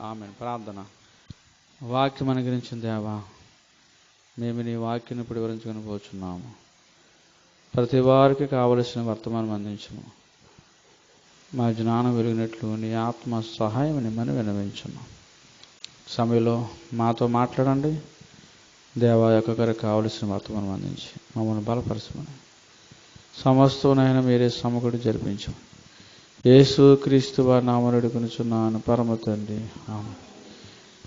Amen. ప్రార్థన. వాక్యం అనుగ్రహించిన దేవా, మేము నీ వాక్యాన్ని ఇప్పుడు వివరించుకొని పోతున్నాము. ప్రతి వారికి కావలసిన వర్తమానం అందించము. మా జ్ఞానం వెలిగినట్లు నీ ఆత్మ సహాయం నిమ్మని వినవించము. సమయంలో మాతో మాట్లాడండి. దేవా ఒక్కొక్కరికి కావలసిన వర్తమానం అందించి మమ్మల్ని బలపరచమని సమస్తనైనా మీరే సమకూడి జరిపించము. యేసు క్రీస్తు వారి నామమున వేడుకొనుచున్నాను పరమ తండ్రి, ఆమేన్.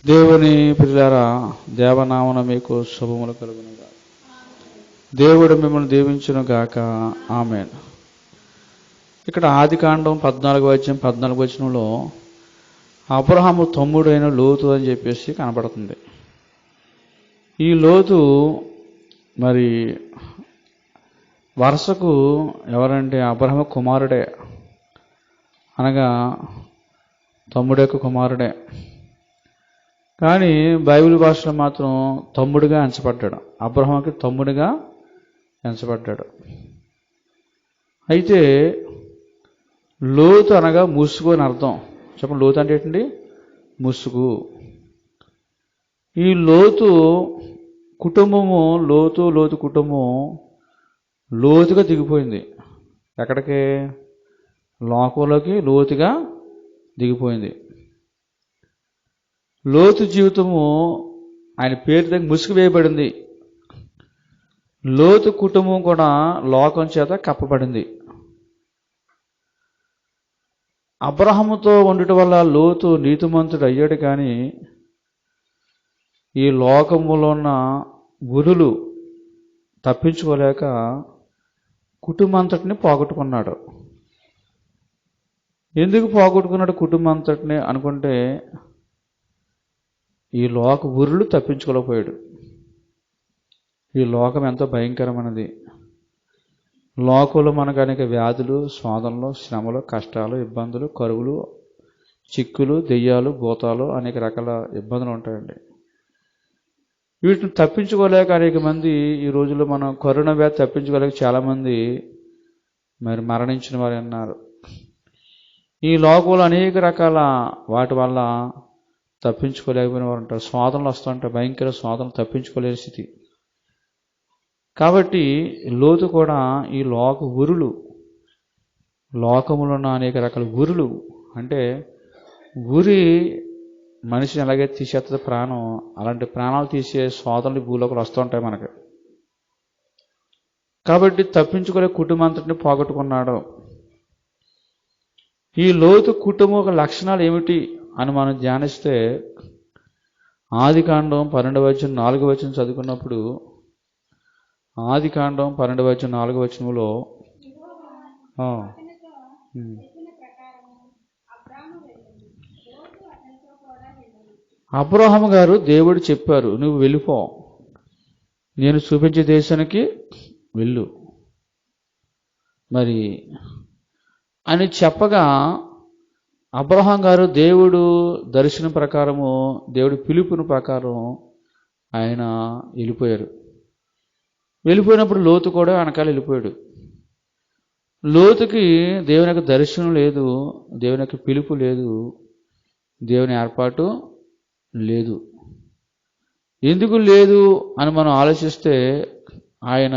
దేవుని ప్రియులారా, దేవనామమున మీకు శుభములు కలుగును గాక. దేవుడు మిమ్మల్ని దీవించును గాక. ఆమేన్. ఇక్కడ ఆదికాండం 14 వచనంలో అబ్రహాము తమ్ముడైన లోతు అని చెప్పేసి కనబడుతుంది. ఈ లోతు మరి వరుసకు ఎవరంటే అబ్రహాము కుమారుడే, అనగా తమ్ముడు యొక్క కుమారుడే. కానీ బైబిల్ భాషలో మాత్రం తమ్ముడిగా ఎంచబడ్డాడు. అబ్రహాముకి తమ్ముడిగా ఎంచబడ్డాడు. అయితే లోతు అనగా ముసుగు అని అర్థం. చెప్పండి, లోతు అంటే ఏంటండి? ముసుగు. ఈ లోతు కుటుంబము, లోతు కుటుంబం లోతుగా దిగిపోయింది. ఎక్కడికి? లోకంలోకి లోతుగా దిగిపోయింది. లోతు జీవితము ఆయన పేరు దగ్గర ముసుగు వేయబడింది. లోతు కుటుంబం కూడా లోకం చేత కప్పబడింది. అబ్రహాముతో ఉండటం వల్ల లోతు నీతిమంతుడు అయ్యాడు. కానీ ఈ లోకములో ఉన్న ఉరులు తప్పించుకోలేక కుటుంబం అంతటిని పోగొట్టుకున్నాడు. ఎందుకు పోగొట్టుకున్నాడు కుటుంబం అంతటిని అనుకుంటే, ఈ లోక ఉరులు తప్పించుకోలేకపోయాడు. ఈ లోకం ఎంతో భయంకరమైనది. లోకంలో మనకు అనేక వ్యాధులు, శోధనలు, శ్రమలు, కష్టాలు, ఇబ్బందులు, కరువులు, చిక్కులు, దెయ్యాలు, భూతాలు, అనేక రకాల ఇబ్బందులు ఉంటాయండి. వీటిని తప్పించుకోలేక అనేక మంది ఈ రోజుల్లో మనం కరోనా వ్యాధి తప్పించుకోలేక చాలామంది మరి మరణించిన వారు ఉన్నారు. ఈ లోకంలో అనేక రకాల వాటి వల్ల తప్పించుకోలేకపోయిన వారు ఉంటారు. శోధనలు వస్తుంటాయి, భయంకర శోధనలు, తప్పించుకోలేని స్థితి. కాబట్టి లోతు కూడా ఈ లోక ఉరులు, లోకములో ఉన్న అనేక రకాల ఉరులు, అంటే ఉరి మనిషిని ఎలాగైతే తీసేస్తుంది ప్రాణం, అలాంటి ప్రాణాలు తీసే శోధనలు భూలోకాలు వస్తుంటాయి మనకి. కాబట్టి తప్పించుకోలే కుటుంబం అంతటిని పోగొట్టుకున్నాడు. ఈ లోతు కుటుంబం యొక్క లక్షణాలు ఏమిటి అని మనం ధ్యానిస్తే, ఆదికాండం 12:4 చదువుకున్నప్పుడు, ఆదికాండం 12:4 అబ్రహాము గారు దేవుడు చెప్పారు, నువ్వు వెళ్ళిపో, నేను చూపించే దేశానికి వెళ్ళు మరి అని చెప్పగా, అబ్రహాం గారు దేవుడు దర్శనం ప్రకారము, దేవుడి పిలుపుని ప్రకారం ఆయన వెళ్ళిపోయారు. వెళ్ళిపోయినప్పుడు లోతు కూడా వెనకాల వెళ్ళిపోయాడు. లోతుకి దేవుని యొక్క దర్శనం లేదు, దేవుని యొక్క పిలుపు లేదు, దేవుని ఏర్పాటు లేదు. ఎందుకు లేదు అని మనం ఆలోచిస్తే, ఆయన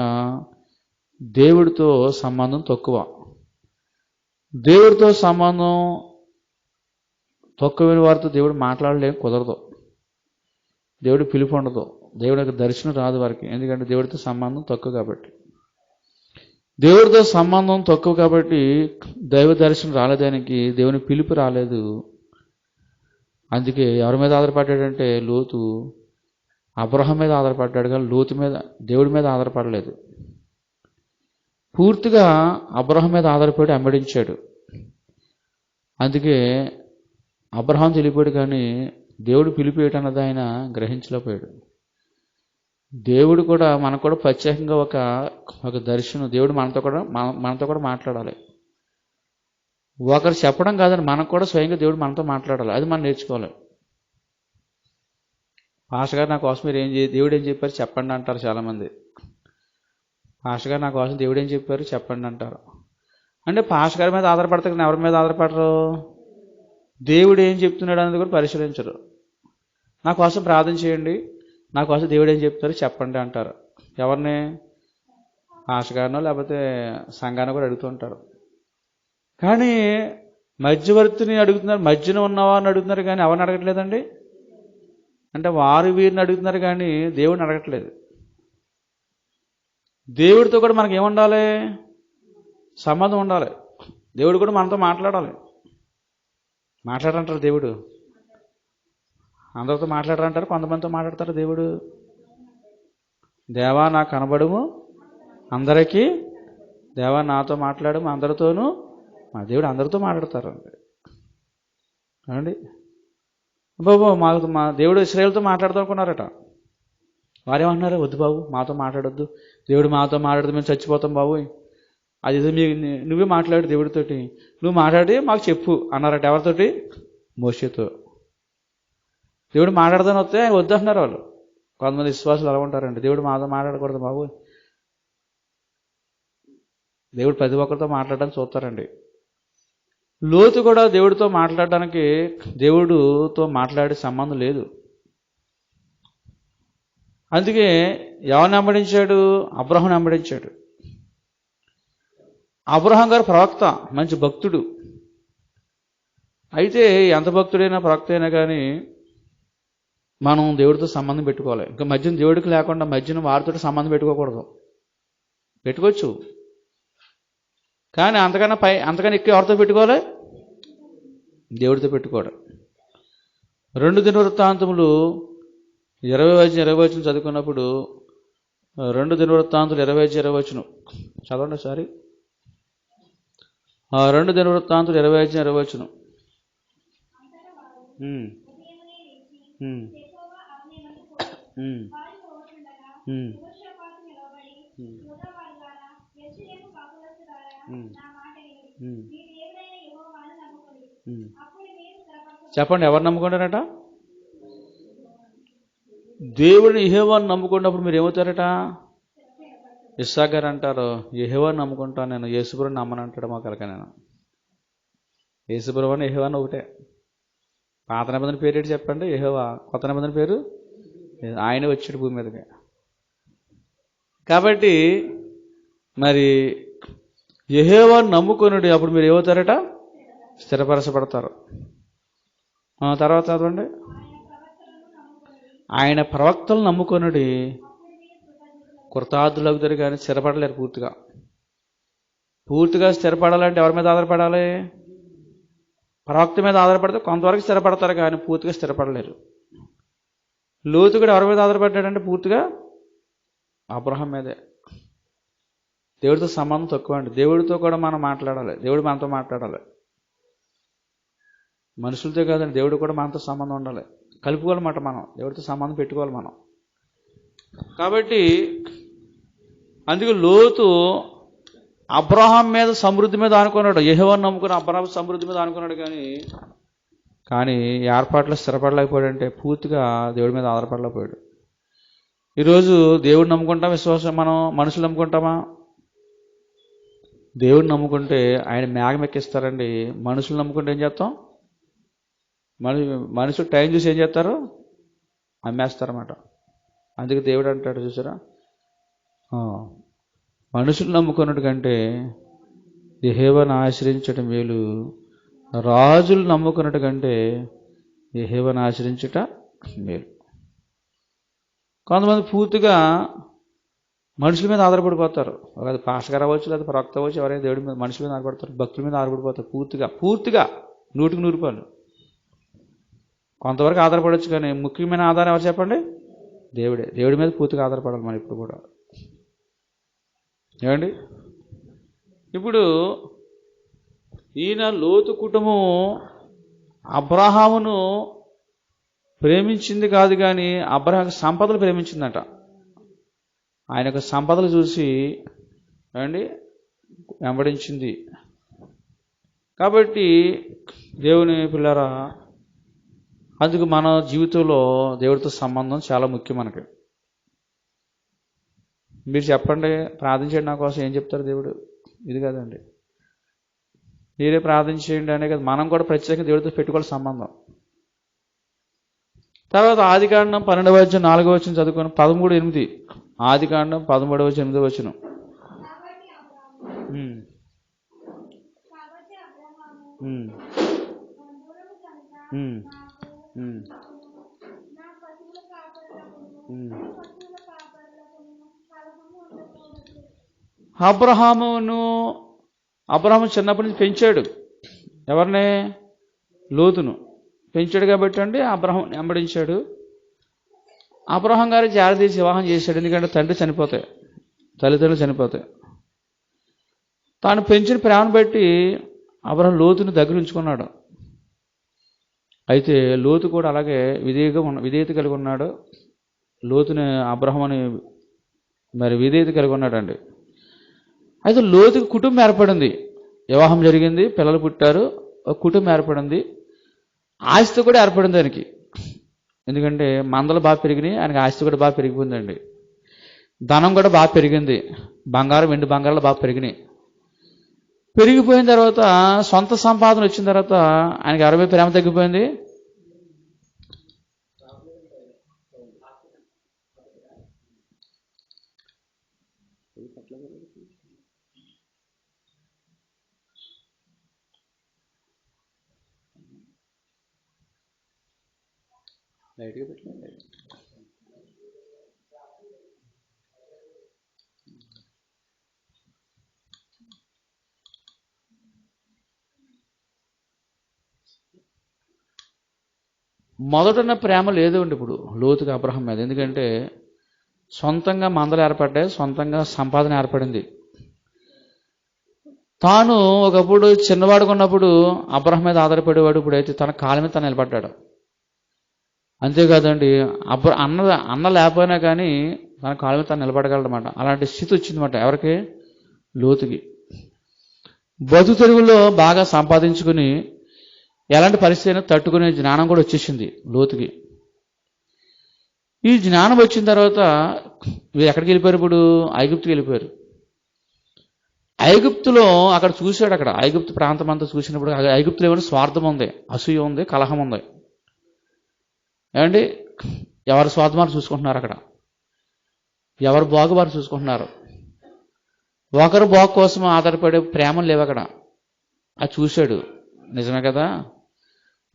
దేవుడితో సంబంధం తక్కువ. దేవుడితో సంబంధం తక్కువైన వారితో దేవుడు మాట్లాడలేం, కుదరదు. దేవుడి పిలుపు ఉండదు, దేవుడి యొక్క దర్శనం రాదు వారికి. ఎందుకంటే దేవుడితో సంబంధం తక్కువ కాబట్టి. దేవుడితో సంబంధం తక్కువ కాబట్టి దైవ దర్శనం రాలేదానికి, దేవుని పిలుపు రాలేదు. అందుకే ఎవరి మీద ఆధారపడ్డాడంటే, లోతు అబ్రహాం మీద ఆధారపడ్డాడు, కానీ లోతు మీద, దేవుడి మీద ఆధారపడలేదు. పూర్తిగా అబ్రహాం మీద ఆధారపడి అమ్మడించాడు. అందుకే అబ్రహాం తెలిపాడు, కానీ దేవుడు పిలిపేయటన్నది ఆయన గ్రహించలేకపోయాడు. దేవుడు కూడా మనకు కూడా ప్రత్యేకంగా ఒక దర్శనం, దేవుడు మనతో కూడా మాట్లాడాలి. ఒకరు చెప్పడం కాదని, మనకు కూడా స్వయంగా దేవుడు మనతో మాట్లాడాలి. అది మనం నేర్చుకోవాలి. పాస్టర్ గారు నా కోసం దేవుడు ఏం చెప్పారు చెప్పండి అంటారు చాలామంది. పాస్టర్ గారు నా కోసం దేవుడు ఏం చెప్పారు చెప్పండి అంటారు. అంటే పాస్టర్ గారి మీద ఆధారపడతారు, ఎవరి మీద ఆధారపడరు? దేవుడు ఏం చెప్తున్నాడు అనేది కూడా పరిశీలించరు. నా కోసం ప్రార్థన చేయండి, నా కోసం దేవుడు ఏం చెప్తారో చెప్పండి అంటారు. ఎవరిని? ఆశగానో లేకపోతే సంఘాన్ని కూడా అడుగుతుంటారు. కానీ మధ్యవర్తిని అడుగుతున్నారు, మధ్యన ఉన్నవా అని అడుగుతున్నారు, కానీ ఎవరిని అడగట్లేదండి. అంటే వారు వీరిని అడుగుతున్నారు కానీ దేవుడిని అడగట్లేదు. దేవుడితో కూడా మనకి ఏముండాలి? సంబంధం ఉండాలి. దేవుడు కూడా మనతో మాట్లాడాలి. మాట్లాడంటారు దేవుడు. అందరితో మాట్లాడరంటారు, కొంతమందితో మాట్లాడతారు దేవుడు. దేవా నాకు కనబడుము అందరికీ, దేవా నాతో మాట్లాడము అందరితోనూ. మా దేవుడు అందరితో మాట్లాడతారండి. ఏమండి బాబు, మా దేవుడు ఇశ్రాయేలుతో మాట్లాడదాం అనుకున్నారట. వారేమన్నారు? వద్దు బాబు, మాతో మాట్లాడొద్దు, దేవుడు మాతో మాట్లాడదు, మేము చచ్చిపోతాం బాబు, అది నువ్వే మాట్లాడు దేవుడితోటి, నువ్వు మాట్లాడి మాకు చెప్పు అన్నారట. ఎవరితోటి? మోషేతో. దేవుడు మాట్లాడదాని వస్తే ఆయన వద్దు అంటున్నారు వాళ్ళు. కొంతమంది విశ్వాసులు అలా ఉంటారండి, దేవుడు మాతో మాట్లాడకూడదు బాబు. దేవుడు ప్రతి ఒక్కరితో మాట్లాడడానికి చూస్తారండి. లోతు కూడా దేవుడితో మాట్లాడడానికి, దేవుడితో మాట్లాడే సంబంధం లేదు. అందుకే ఎవరిని వెంబడించాడు? అబ్రహాముని వెంబడించాడు. అబ్రహాం గారు ప్రవక్త, మంచి భక్తుడు. అయితే ఎంత భక్తుడైనా ప్రవక్త అయినా కానీ మనం దేవుడితో సంబంధం పెట్టుకోవాలి. ఇంకా మధ్యన దేవుడికి లేకుండా మధ్యన వారితో సంబంధం పెట్టుకోకూడదు. పెట్టుకోవచ్చు కానీ అంతకన్నా ఎక్కువ ఎవరితో పెట్టుకోవాలి? దేవుడితో పెట్టుకోవడం. 2 దినవృత్తాంతములు 20 చదువుకున్నప్పుడు 2 దినవృత్తాంతులు 20 చదవండి ఒకసారి. 2 దినవృత్తాంతులు 20 చెప్పండి, ఎవరు నమ్ముకుంటారట? దేవుడిని యెహోవాను నమ్ముకున్నప్పుడు మీరు ఏమవుతారట? ఇస్సాకు గారు అంటారు, యెహోవాను నమ్ముకుంటాను నేను, యేసుప్రభుని నమ్మను అంటాడు. మా కలక నేను యేసుప్రభు అని యెహోవాను ఒకటే. పాత నిబంధన పేరు ఏంటి చెప్పండి? యెహోవా. కొత్త నిబంధన పేరు ఆయన వచ్చాడు భూమి మీదకి. కాబట్టి మరి యెహోవాను నమ్ముకొనుడి, అప్పుడు మీరు ఏమవుతారట? స్థిరపరచబడతారు. తర్వాత చదవండి. ఆయన ప్రవక్తలు నమ్ముకొనుడి, కృతార్థులవుతారు కానీ స్థిరపడలేరు. పూర్తిగా స్థిరపడాలంటే ఎవరి మీద ఆధారపడాలి? ప్రవక్త మీద ఆధారపడితే కొంతవరకు స్థిరపడతారు కానీ పూర్తిగా స్థిరపడలేరు. లోతు కూడా ఎవరి మీద ఆధారపడ్డాడంటే పూర్తిగా అబ్రహాం మీదే. దేవుడితో సంబంధం తక్కువ అండి. దేవుడితో కూడా మనం మాట్లాడాలి, దేవుడు మనతో మాట్లాడాలి. మనుషులతో కాదండి, దేవుడు కూడా మనతో సంబంధం ఉండాలి. కలుపుకోవాలన్నమాట, మనం దేవుడితో సంబంధం పెట్టుకోవాలి మనం. కాబట్టి అందుకే లోతు అబ్రహాం మీద సమృద్ధి మీద ఆనుకున్నాడు. యెహోవాను నమ్ముకుని అబ్రహాం సమృద్ధి మీద ఆనుకున్నాడు కానీ ఏర్పాట్లు స్థిరపడలేకపోయాడంటే పూర్తిగా దేవుడి మీద ఆధారపడలేకపోయాడు. ఈరోజు దేవుడు నమ్ముకుంటాం, విశ్వాసం మనం మనుషులు నమ్ముకుంటామా? దేవుడిని నమ్ముకుంటే ఆయన మేఘం ఎక్కిస్తారండి. మనుషులు నమ్ముకుంటే ఏం చేస్తాం? మనుషులు టైం చూసి ఏం చేస్తారు? అమ్మేస్తారన్నమాట. అందుకే దేవుడు అంటాడు చూసారా, మనుషులు నమ్ముకున్నట్టు కంటే యెహోవాను ఆశ్రయించటం మేలు, రాజులు నమ్ముకున్నట్టు కంటే యెహోవాను ఆశ్రయించుట మేలు. కొంతమంది పూర్తిగా మనుషుల మీద ఆధారపడిపోతారు. అది పాస్టర్ అవ్వచ్చు, లేదా ప్రవక్త అవ్వచ్చు, ఎవరైనా దేవుడి మీద మనుషుల మీద ఆధారపడతారు, భక్తుల మీద ఆధారపడిపోతారు. పూర్తిగా 100% కొంతవరకు ఆధారపడవచ్చు కానీ ముఖ్యమైన ఆధారం ఎవరు చెప్పండి? దేవుడే. దేవుడి మీద పూర్తిగా ఆధారపడాలి మనం ఇప్పుడు కూడా. ఏమండి, ఇప్పుడు ఈయన లోతు కుటుంబం అబ్రహామును ప్రేమించింది కాదు కానీ అబ్రహాం సంపదలు ప్రేమించిందట. ఆయన యొక్క సంపదలు చూసి ఏమండి వెంబడించింది. కాబట్టి దేవుని పిల్లరా, అందుకు మన జీవితంలో దేవుడితో సంబంధం చాలా ముఖ్యం మనకి. మీరు చెప్పండి, ప్రార్థించండి నా కోసం, ఏం చెప్తారు దేవుడు? ఇది కాదండి. మీరే ప్రార్థన చేయండి అనే కదా. మనం కూడా ప్రత్యేకంగా దేవుడితో పెట్టుకోవాలి సంబంధం. తర్వాత ఆదికాండం 12:4 చదువుకొని 13:8. ఆదికాండం 13:8. అబ్రహాము చిన్నప్పటి నుంచి పెంచాడు. ఎవరిని? లోతును పెంచాడు కాబట్టి అండి అబ్రహాం వెంబడించాడు. అబ్రహాం గారు జారదీసి వివాహం చేశాడు. ఎందుకంటే తల్లిదండ్రులు చనిపోతాయి. తాను పెంచిన ప్రేమను బట్టి అబ్రహాం లోతుని దగ్గర ఉంచుకున్నాడు. అయితే లోతు కూడా అలాగే విధేయత కలిగి ఉన్నాడు. లోతుని అబ్రహాం అని మరి విధేయత కలిగి ఉన్నాడండి. అయితే లోతుకి కుటుంబం ఏర్పడింది. వివాహం జరిగింది, పిల్లలు పుట్టారు, ఒక కుటుంబం ఏర్పడింది. ఆస్తి కూడా ఏర్పడింది దానికి. ఎందుకంటే మందలు బాగా పెరిగినాయి, ఆయనకి ఆస్తి కూడా బాగా పెరిగిపోయిందండి. ధనం కూడా బాగా పెరిగింది. వెండి బంగారాలు బాగా పెరిగినాయి. పెరిగిపోయిన తర్వాత సొంత సంపాదన వచ్చిన తర్వాత ఆయనకి 60 ప్రేమ తగ్గిపోయింది. లైట్గా పెట్టండి. మొదటన్న ప్రేమ లేదు అండి ఇప్పుడు లోతుగా అబ్రహాం మీద. ఎందుకంటే సొంతంగా మందలు ఏర్పడ్డాయి, సొంతంగా సంపాదన ఏర్పడింది. తాను ఒకప్పుడు చిన్నవాడుగా ఉన్నప్పుడు అబ్రహాం మీద ఆధారపడేవాడు. ఇప్పుడైతే తన కాళ్ళ మీద తను నిలబడ్డాడు. అంతేకాదండి, అన్న లేకపోయినా కానీ తన కాళ్ళ మీద తను నిలబడగలడమాట. అలాంటి స్థితి వచ్చిందన్నమాట. ఎవరికి? లోతుకి. బతుకు తెరుగులో బాగా సంపాదించుకుని ఎలాంటి పరిస్థితి అయినా తట్టుకునే జ్ఞానం కూడా వచ్చేసింది లోతుకి. ఈ జ్ఞానం వచ్చిన తర్వాత వీరు ఎక్కడికి వెళ్ళిపోయారు? ఇప్పుడు ఐగుప్తుకి వెళ్ళిపోయారు. ఐగుప్తులో అక్కడ చూశాడు. అక్కడ ఐగుప్తు ప్రాంతం అంతా చూసినప్పుడు ఐగుప్తులో ఏమైనా స్వార్థం ఉంది, అసూయ ఉంది, కలహం ఉంది. ఏమండి? ఎవరి స్వార్థమాలు చూసుకుంటున్నారు అక్కడ. ఎవరు బాగు వారు చూసుకుంటున్నారు. ఒకరు బాగు కోసం ఆధారపడే ప్రేమలు లేవు అక్కడ. అది చూశాడు. నిజమే కదా,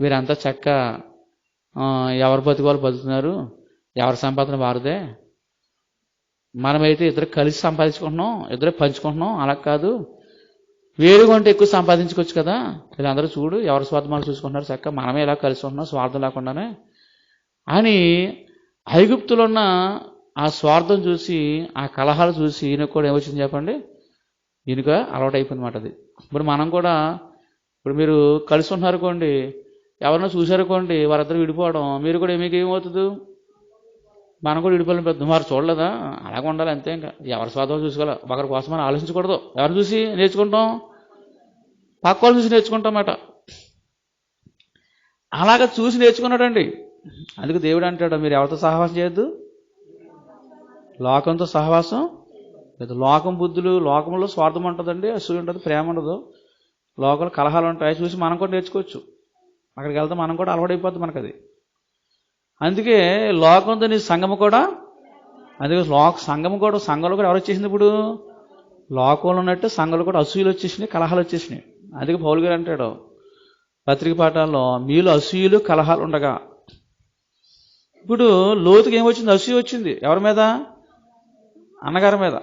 వీరంతా చక్క ఎవరు బతుకు బతుకుతున్నారు, ఎవరి సంపాదన వారిదే. మనమైతే ఇద్దరు కలిసి సంపాదించుకుంటున్నాం, ఇద్దరే పంచుకుంటున్నాం. అలా కాదు, వేరుగా ఉంటే ఎక్కువ సంపాదించుకోవచ్చు కదా. వీళ్ళందరూ చూడు ఎవరి స్వార్థమాలు చూసుకుంటున్నారు, చక్క మనమే ఇలా కలిసి ఉంటున్నాం స్వార్థం లేకుండానే అని. ఐగుప్తులో ఉన్న ఆ స్వార్థం చూసి, ఆ కలహాలు చూసి ఈయనకు కూడా ఏమొచ్చింది చెప్పండి? ఈయనక అలవాటు అయిపోయింది మాట అది. ఇప్పుడు మనం కూడా, ఇప్పుడు మీరు కలిసి ఉంటున్నారుకోండి, ఎవరన్నా చూశారుకోండి, వారిద్దరు విడిపోవడం, మీరు కూడా మీకు ఏమవుతుంది? మనం కూడా విడిపోయిన పెద్ద వారు చూడలేదా? అలాగే ఉండాలి అంతే. ఇంకా ఎవరి స్వార్థం చూసుకోవాలి, ఒకరి కోసం మనం ఆలోచించకూడదు. ఎవరు చూసి నేర్చుకుంటాం? పక్క వాళ్ళు చూసి నేర్చుకుంటాం అన్నమాట. అలాగ చూసి నేర్చుకున్నాడండి. అందుకు దేవుడు అంటాడు, మీరు ఎవరితో సహవాసం చేయొద్దు, లోకంతో సహవాసం లేదు. లోకం బుద్ధులు, లోకంలో స్వార్థం ఉంటుందండి, అసూయ ఉంటుంది, ప్రేమ ఉండదు, లోకల్ కలహాలు ఉంటాయి. చూసి మనం కూడా నేర్చుకోవచ్చు. అక్కడికి వెళ్తే మనం కూడా అలవాటైపోద్ది మనకు అది. అందుకే లోకంతో నీ సంఘము కూడా, అందుకే సంఘంలో కూడా ఎవరు వచ్చేసింది? ఇప్పుడు లోకంలో ఉన్నట్టు సంఘంలో కూడా అసూయలు వచ్చేసినాయి, కలహాలు వచ్చేసినాయి. అందుకే పౌలు గారు అంటాడు పత్రిక పాఠాల్లో, మీలో అసూయలు కలహాలు ఉండగా. ఇప్పుడు లోతుకి ఏమొచ్చింది? అసూయ వచ్చింది. ఎవరి మీద? అన్నగారి మీద.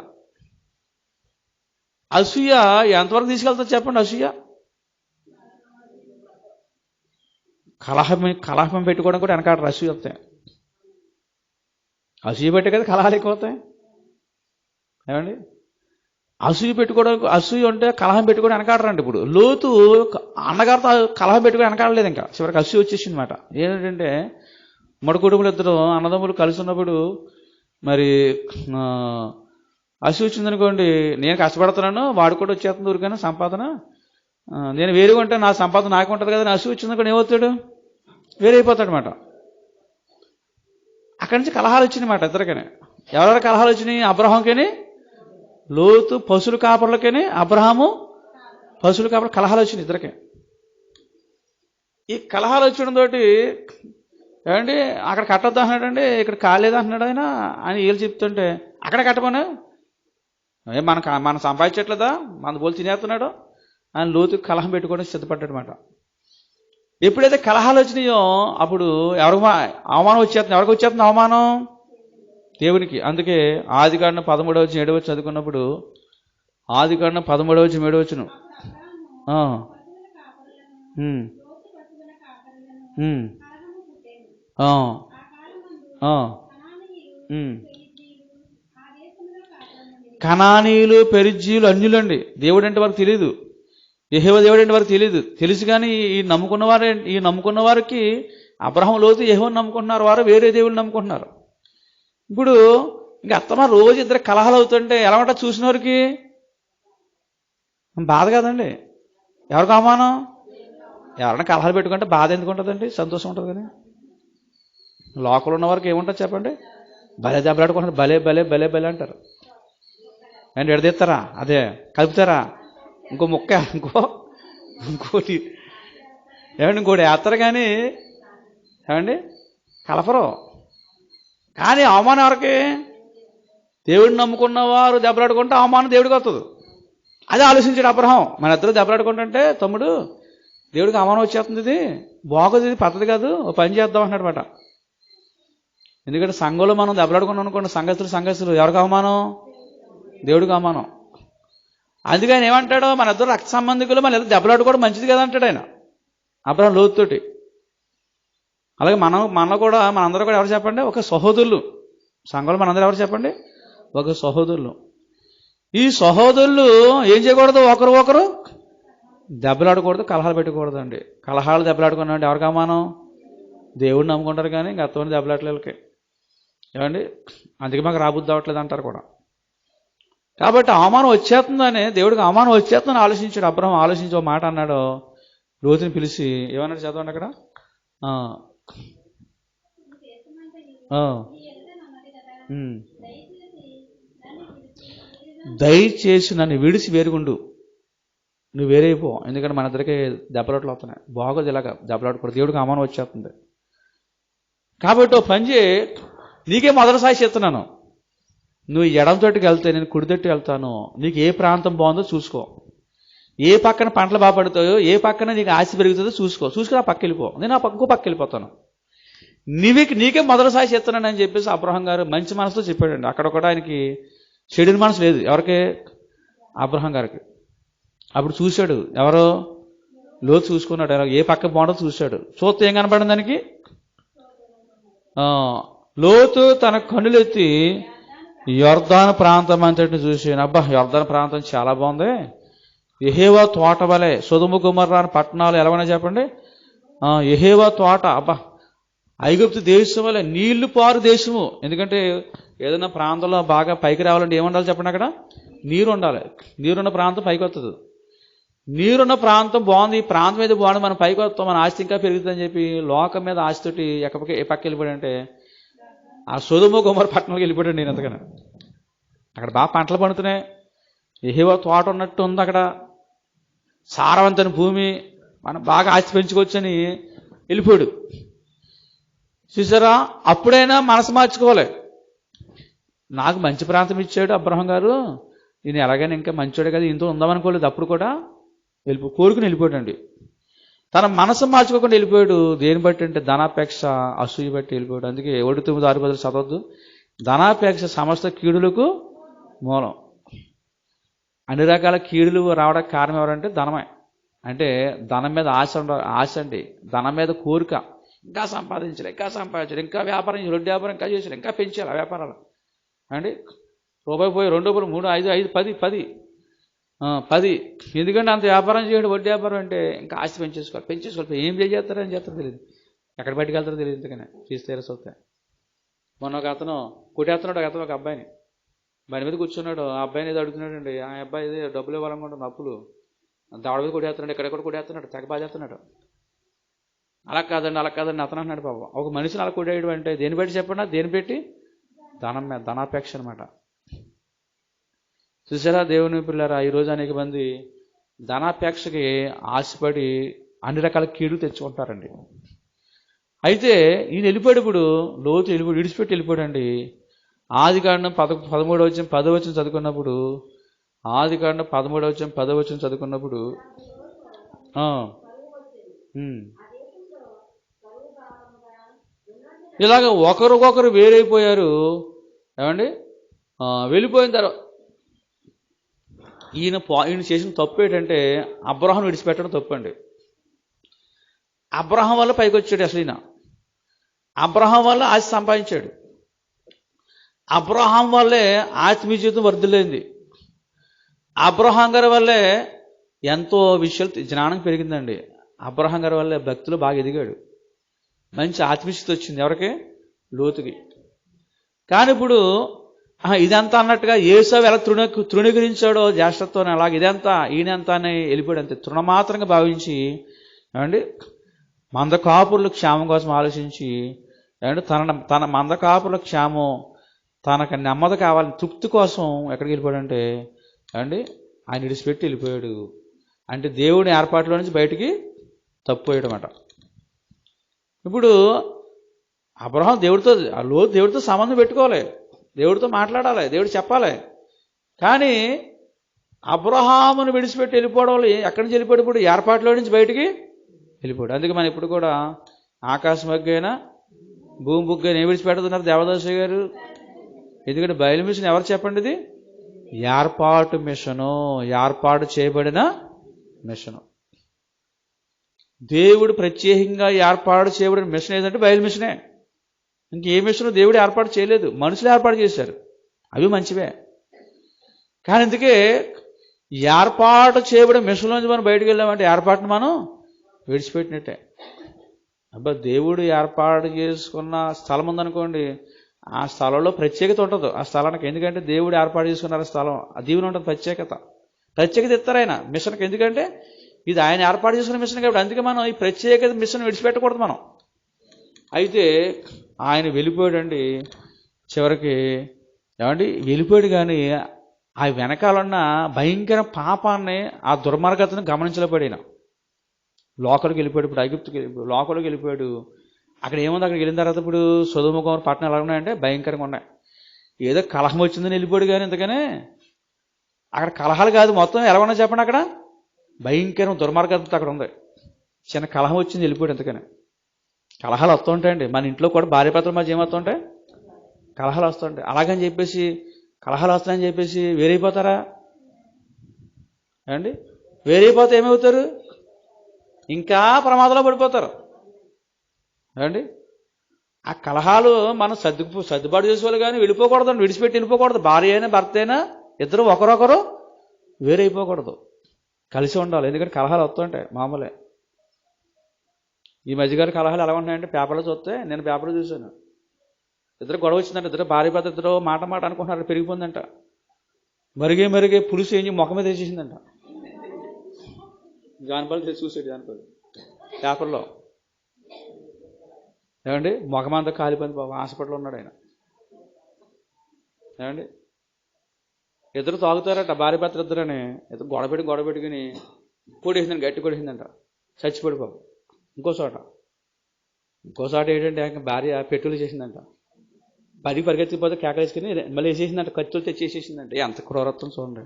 అసూయ ఎంతవరకు తీసుకెళ్తా చెప్పండి? అసూయ కలహం పెట్టుకోవడం కూడా వెనకాడరు. అసూయ వస్తాయి, అసూయ పెట్టే కదా కలహాలు ఎక్కువ అవుతాయి. ఏమండి? అసూయ ఉంటే కలహం పెట్టుకోవడం వెనకాడరండి. ఇప్పుడు లోతు అన్నగారితో కలహం పెట్టుకుని వెనకాడలేదు. ఇంకా చివరికి అసూయ వచ్చేసింది మాట. ఏంటంటే మడి కుటుంబాలు ఇద్దరు అన్నదమ్ములు కలిసి ఉన్నప్పుడు మరి అసూయ వచ్చిందనుకోండి, నేను కష్టపడుతున్నాను, వాడు కూడా వచ్చేస్తుంది ఊరికైనా సంపాదన, నేను వేరుగా ఉంటే నా సంపాదన నాకు ఉంటుంది కదా. అసూయ వచ్చిందనుకోండి ఏమవుతాడు? వేరైపోతాడు అనమాట. అక్కడి నుంచి కలహాలు వచ్చినాయి మాట ఇద్దరికనే. ఎవరెవరు కలహాలు వచ్చినాయి? అబ్రహాంకని, లోతు పశువుల కాపర్లకని, అబ్రహాము పశువులు కాబట్టి కలహాలు వచ్చినాయి ఇద్దరికి. ఈ కలహాలు వచ్చడంతో ఏమండి అక్కడ కట్టొద్దు అంటున్నాడండి, ఇక్కడ కాలేదు అంటున్నాడు ఆయన అని వీళ్ళు చెప్తుంటే అక్కడ కట్టమను, మనం సంపాదించట్లేదా, మన బోలు తినేస్తున్నాడు అని లోతు కలహం పెట్టుకోవడం సిద్ధపడ్డాడనమాట. ఎప్పుడైతే కలహాలు వచ్చినాయో అప్పుడు ఎవరికి అవమానం వచ్చేస్తుంది. ఎవరికి వచ్చేస్తుంది అవమానం? దేవునికి. అందుకే ఆదికాండం 13:7 చదువుకున్నప్పుడు, ఆదికాండం 13:7 కనానీయులు పెరిజ్జీయులు అన్యులండి. దేవుడు అంటే వారికి తెలియదు, యెహోవా దేవుడు అంటే వారికి తెలియదు. తెలుసు కానీ ఈ నమ్ముకున్న వారికి అబ్రహాం లోతు యెహోవాను నమ్ముకుంటున్నారు, వారు వేరే దేవుళ్ళు నమ్ముకుంటున్నారు. ఇప్పుడు ఇంకా అత్తమా రోజు ఇద్దరు కలహాలు అవుతుంటే ఎలా ఉంటా చూసిన వారికి బాధ కదండి. ఎవరికి అవమానం? ఎవరైనా కలహాలు పెట్టుకుంటే బాధ ఎందుకు ఉంటుందండి? సంతోషం ఉంటుంది. కానీ లోకల్ ఉన్న వారికి ఏముంటుంది చెప్పండి? భలే దెబ్బలాడుకుంటారు, భలే భలే భలే భలే అంటారు. అండ్ ఎడదీస్తారా, అదే కలుపుతారా, ఇంకో ముక్క ఇంకోటి ఏమండి ఇంకోటి వేస్తారు, కానీ ఏమండి కలపరు. కానీ అవమానం ఎవరికి? దేవుడిని నమ్ముకున్న వారు దెబ్బలాడుకుంటే అవమానం దేవుడికి వస్తుంది. అదే ఆలోచించాడు అబ్రహాం. మన ఇద్దరు దెబ్బలాడుకుంటుంటే తమ్ముడు దేవుడికి అవమానం వచ్చేస్తుంది, ఇది బాగోదు, ఇది పద్ధతి కాదు, ఓ పని చేద్దాం అంటున్నాడు మాట. ఎందుకంటే సంఘంలో మనం దెబ్బలాడుకున్నాం అనుకోండి, సంఘస్థులు ఎవరికి అవమానం? దేవుడికి అవమానం. అందుకని ఏమంటాడు, మన ఇద్దరు రక్త సంబంధికులు, మన ఇద్దరు దెబ్బలాడుకోవడం మంచిది కదా అంటాడు ఆయన అబ్రహాం లోతుతోటి. అలాగే మనందరూ కూడా ఎవరు చెప్పండి? ఒక సహోదరులు. సంఘంలో మనందరూ ఎవరు చెప్పండి? ఒక సహోదరులు. ఈ సహోదరులు ఏం చేయకూడదు? ఒకరు దెబ్బలాడకూడదు, కలహాలు పెట్టకూడదు అండి. కలహాలు దెబ్బలాడుకున్నాండి ఎవరికి అవమానం? దేవుడిని నమ్ముకుంటారు కానీ ఇంకా అత్తమని దెబ్బలాట్లకి ఏమండి. అందుకే మాకు రాబుద్ది అవ్వట్లేదు అంటారు కూడా. కాబట్టి అవమానం వచ్చేస్తుందని, దేవుడికి అవమానం వచ్చేస్తుందని ఆలోచించాడు అబ్రహాం. ఆలోచించి ఒక మాట అన్నాడు, లోతుని పిలిచి ఏమన్నాడు చదవండి అక్కడ. దయచేసి నన్ను విడిచి వేరుగుండు, నువ్వు వేరైపో, ఎందుకంటే మన ఇద్దరికి దెబ్బలాట్లు అవుతున్నాయి, బాగోదు ఇలాగా దెబ్బలాడకూడదు, దేవుడికి అవమానం వచ్చేస్తుంది. కాబట్టి ఓ పని చేయి, నీకే మొదటిసారి చెప్తున్నాను, నువ్వు ఎడం తోటికి వెళ్తే నేను కుడి తోటికి వెళ్తాను, నీకు ఏ ప్రాంతం బాగుందో చూసుకో, ఏ పక్కన పంటలు బాగా పడుతాయో, ఏ పక్కన నీకు ఆశ పెరుగుతుందో చూసుకుని ఆ పక్క వెళ్ళిపో, నేను ఆ ఇంకో పక్క వెళ్ళిపోతాను, నీకే మొదటిసారి చెప్తున్నాను అని చెప్పేసి అబ్రహాం గారు మంచి మనసుతో చెప్పాడండి. అక్కడ కూడా ఆయనకి చెడు మనసు లేదు. ఎవరికి? అబ్రహాం గారికి. అప్పుడు చూశాడు, ఎవరో లోతు చూసుకున్నాడు, ఏ పక్క బాగుంటుందో చూశాడు. చూస్తే ఏం కనపడింది దానికి? లోతు తన కన్నులెత్తి యొర్దాను ప్రాంతం అంతటిని చూశాను. అబ్బా, యొర్దాను ప్రాంతం చాలా బాగుంది, యెహోవా తోట వలె, సొదొమ గొమొర్రా పట్టణాలు ఎలాగైనా చెప్పండి, యెహోవా తోట, అబ్బా ఐగుప్తు దేశం వలె, నీళ్లు పారు దేశము. ఎందుకంటే ఏదైనా ప్రాంతంలో బాగా పైకి రావాలంటే ఏముండాలి చెప్పండి? అక్కడ నీరు ఉండాలి. నీరున్న ప్రాంతం పైకి వస్తుంది. నీరున్న ప్రాంతం బాగుంది, ఈ ప్రాంతం మీద బాగుంది, మనం పైకి వస్తాం, మన ఆస్తి ఇంకా పెరుగుతుందని చెప్పి లోకం మీద ఆస్తితోటి ఏ పక్క వెళ్ళిపోయాడంటే ఆ సొదొమ గొమొర్రా పట్టణంలోకి వెళ్ళిపోయాడు. నేను అంతగానే అక్కడ బాగా పంటలు పండుతున్నాయి, యెహోవా తోట ఉన్నట్టు ఉంది, అక్కడ సారవంతమైన భూమి, మనం బాగా ఆస్తి పెంచుకోవచ్చని వెళ్ళిపోయాడు. చూసారా, అప్పుడైనా మనసు మార్చుకోవాలి. నాకు మంచి ప్రాంతం ఇచ్చాడు అబ్రహాం గారు, ఈయన ఎలాగైనా ఇంకా మంచోడే కదా, ఇంత ఉందామనుకోలేదు. అప్పుడు కూడా కోరుకుని వెళ్ళిపోయాడండి. తన మనసు మార్చుకోకుండా వెళ్ళిపోయాడు. దేని బట్టి అంటే ధనాపేక్ష, అసూయ బట్టి వెళ్ళిపోయాడు. అందుకే 1:9-6 చదవద్దు. ధనాపేక్ష సమస్త కీడులకు మూలం. అన్ని రకాల కీడులు రావడానికి కారణం ఎవరంటే ధనమే. అంటే ధనం మీద ఆశ అండి, ధనం మీద కోరిక, ఇంకా సంపాదించాలి, ఇంకా వ్యాపారం, రొడ్డు వ్యాపారం ఇంకా చేయాలి, ఇంకా పెంచాలి ఆ వ్యాపారాలు అండి. రూపాయి పోయి 2 రూపాయలు 3, 5, 10. ఎందుకంటే అంత వ్యాపారం చేయండి, వడ్డీ వ్యాపారం అంటే ఇంకా ఆస్తి పెంచేసుకోవాలి. ఏం చేస్తారని చేస్తారో తెలియదు, ఎక్కడ బయటకు వెళ్తారో తెలియదు. ఎందుకనే తీసి తీరసొస్తాయి. మొన్న ఒక అతను కొట్టేస్తున్నాడు, ఒక అబ్బాయిని బండి మీద కూర్చున్నాడు. ఆ అబ్బాయిని ఏదో అడుగుతున్నాడు అండి. ఆ అబ్బాయి ఏదో డబ్బులు ఇవ్వాలనుకుంటున్న అప్పులు, దాడి మీద కొట్టేస్తున్నాడు, ఎక్కడెక్కడ కొట్టేస్తున్నాడు, తెగ బాధేస్తున్నాడు. అలా కాదండి అతను అంటున్నాడు. బాబు, ఒక మనిషిని అలా కొట్టేయడం అంటే దేని బట్టి చెప్పండి? దేని పెట్టి? ధనం మీద, ధనాపేక్ష అనమాట. చూసారా దేవుని పిల్లరా, ఈరోజు అనేక మంది ధనాపేక్షకి ఆశపడి అన్ని రకాల కీడు తెచ్చుకుంటారండి. అయితే ఈయన వెళ్ళిపోయేటప్పుడు లోతు విడిచిపెట్టి వెళ్ళిపోయాడండి. ఆదికాండం 13వ అధ్యాయం 10వ వచనం చదువుకున్నప్పుడు, ఆదికాండం 13వ అధ్యాయం 10వ వచనం చదువుకున్నప్పుడు ఇలాగ ఒకరికొకరు వేరైపోయారు. ఏమండి, వెళ్ళిపోయిన తర్వాత ఈయన చేసిన తప్పు ఏంటంటే అబ్రహాం విడిచిపెట్టడం తప్పండి. అబ్రహాం వల్ల పైకి వచ్చాడు. అసలు ఈయన అబ్రహాం వల్ల ఆస్తి సంపాదించాడు. అబ్రహాం వల్లే ఆత్మీయ జీవితం వర్ధిల్లేంది. అబ్రహాం గారి వల్లే ఎంతో విషయాలు జ్ఞానం పెరిగిందండి. అబ్రహాం గారి వల్లే భక్తులు బాగా ఎదిగాడు. మంచి ఆత్మీయత వచ్చింది ఎవరికి? లోతుకి. కానీ ఇప్పుడు ఇదంతా అన్నట్టుగా ఏసావు ఎలా తృణీకరించాడో జ్యేష్ఠత్వం, అలాగే ఇదంతా ఈయనంతా అని వెళ్ళిపోయాడు. అంతే తృణమాత్రంగా భావించి, ఏమండి, మందకాపురుల క్షేమం కోసం ఆలోచించి, ఏమంటే తన మందకాపురుల క్షేమం, తనకు నెమ్మది కావాలని తృప్తి కోసం ఎక్కడికి వెళ్ళిపోయాడంటే, ఏమండి, ఆయన విడిచిపెట్టి వెళ్ళిపోయాడు. అంటే దేవుడి ఏర్పాటులో నుంచి బయటికి తప్పిపోయాడు అన్నమాట. ఇప్పుడు అబ్రహాం దేవుడితో సంబంధం పెట్టుకోవాలి, దేవుడితో మాట్లాడాలి, దేవుడు చెప్పాలి. కానీ అబ్రహామును విడిచిపెట్టి వెళ్ళిపోవడం వల్ల ఎక్కడి నుంచి వెళ్ళిపోయాడు? ఇప్పుడు ఏర్పాటులో నుంచి బయటికి వెళ్ళిపోయాడు. అందుకే మనం ఇప్పుడు కూడా ఆకాశం మగ్గైనా భూమి బుగ్గైనా ఏం విడిచిపెడుతున్నారు దేవదాసు గారు? ఎందుకంటే బయలు మిషన్ ఎవరు చెప్పండి? ఇది ఏర్పాటు మిషను, ఏర్పాటు చేయబడిన మిషను. దేవుడు ప్రత్యేకంగా ఏర్పాటు చేయబడిన మిషన్ ఏదంటే బయలు మిషనే. ఇంకే మిషన్ దేవుడు ఏర్పాటు చేయలేదు, మనుషులు ఏర్పాటు చేశారు. అవి మంచివే. కానీ ఇందుకే ఏర్పాటు చేయబడిన మిషన్ నుంచి మనం బయటకు వెళ్ళామంటే ఏర్పాటును మనం విడిచిపెట్టినట్టే. దేవుడు ఏర్పాటు చేసుకున్న స్థలం ఉందనుకోండి, ఆ స్థలంలో ప్రత్యేకత ఉంటుంది ఆ స్థలానికి. ఎందుకంటే దేవుడు ఏర్పాటు చేసుకున్నారు స్థలం, ఆ దీవెన ఉంటుంది, ప్రత్యేకత ఇస్తారు ఆయన మిషన్కి. ఎందుకంటే ఇది ఆయన ఏర్పాటు చేసుకున్న మిషన్ కాబట్టి. అందుకే మనం ఈ ప్రత్యేకత మిషన్ విడిచిపెట్టకూడదు మనం. అయితే ఆయన వెళ్ళిపోయాడండి. చివరికి ఏమండి వెళ్ళిపోయాడు. కానీ ఆ వెనకాలన్న భయంకర పాపాన్ని, ఆ దుర్మార్గతను గమనించలేకపోయాడు. లోకల్కి వెళ్ళిపోయాడు. ఇప్పుడు ఐగుప్తుకి లోకల్కి వెళ్ళిపోయాడు. అక్కడ ఏముంది? అక్కడికి వెళ్ళిన తర్వాత ఇప్పుడు సొదొమ గొమొర్రా పట్టణం ఎలా ఉన్నాయంటే భయంకరంగా ఉన్నాయి. ఏదో కలహం వచ్చిందని వెళ్ళిపోయాడు. కానీ ఇంతకనే అక్కడ కలహాలు కాదు, మొత్తం ఎలా ఉన్నాయి చెప్పండి. అక్కడ భయంకరం దుర్మార్గత అక్కడ ఉంది. చిన్న కలహం వచ్చింది, వెళ్ళిపోయాడు. ఇంతకనే కలహాలు వస్తూ ఉంటాయండి. మన ఇంట్లో కూడా భార్యాభర్తల మధ్య ఏమవుతుంటాయి? కలహాలు వస్తుంటాయి. అలాగని చెప్పేసి కలహాలు వస్తాయని చెప్పేసి వేరైపోతారా? ఏమండి, వేరైపోతే ఏమవుతారు? ఇంకా ప్రమాదంలో పడిపోతారు. ఏమండి, ఆ కలహాలు మనం సర్దుబాటు చేసుకోవాలి. కానీ వెళ్ళిపోకూడదు, విడిచిపెట్టి వెళ్ళిపోకూడదు. భార్య అయినా భర్త అయినా ఇద్దరు ఒకరొకరు వేరైపోకూడదు, కలిసి ఉండాలి. ఎందుకంటే కలహాలు వస్తుంటాయి, మామూలే. ఈ మధ్యగారి కలహాలు ఎలా ఉన్నాయంటే పేపర్లో చూస్తే, నేను పేపర్లో చూశాను, ఇద్దరు గొడవ వచ్చిందంట. ఇద్దరు భార్య భర్త ఇద్దరు మాట అనుకుంటున్నారు, పెరిగిపోయిందంట. మరిగే పులుసు ఏం ముఖం మీద వేసేసిందంట. జానపల్లి చూసాడు, జానపల్లి పేపర్లో. ఏమండి, ముఖమంతా కాలిపోయింది బాబు, హాస్పిటల్లో ఉన్నాడు ఆయన. ఏమండి, ఇద్దరు తాగుతారట, భార్య భర్త ఇద్దరని. ఇద్దరు గొడవ పెట్టుకుని కొడేసిందంట, గట్టి కొడేసిందంట, చచ్చిపోయాడు బాబు. ఇంకో చోట ఏంటంటే భార్య పెట్టులు చేసిందంట. పరిగెత్తిపోతే కేకలేసుకుని మళ్ళీ వేసేసిందంట, కత్తులు తెచ్చేసేసిందంట. ఎంత క్రూరత్వం చూడండి,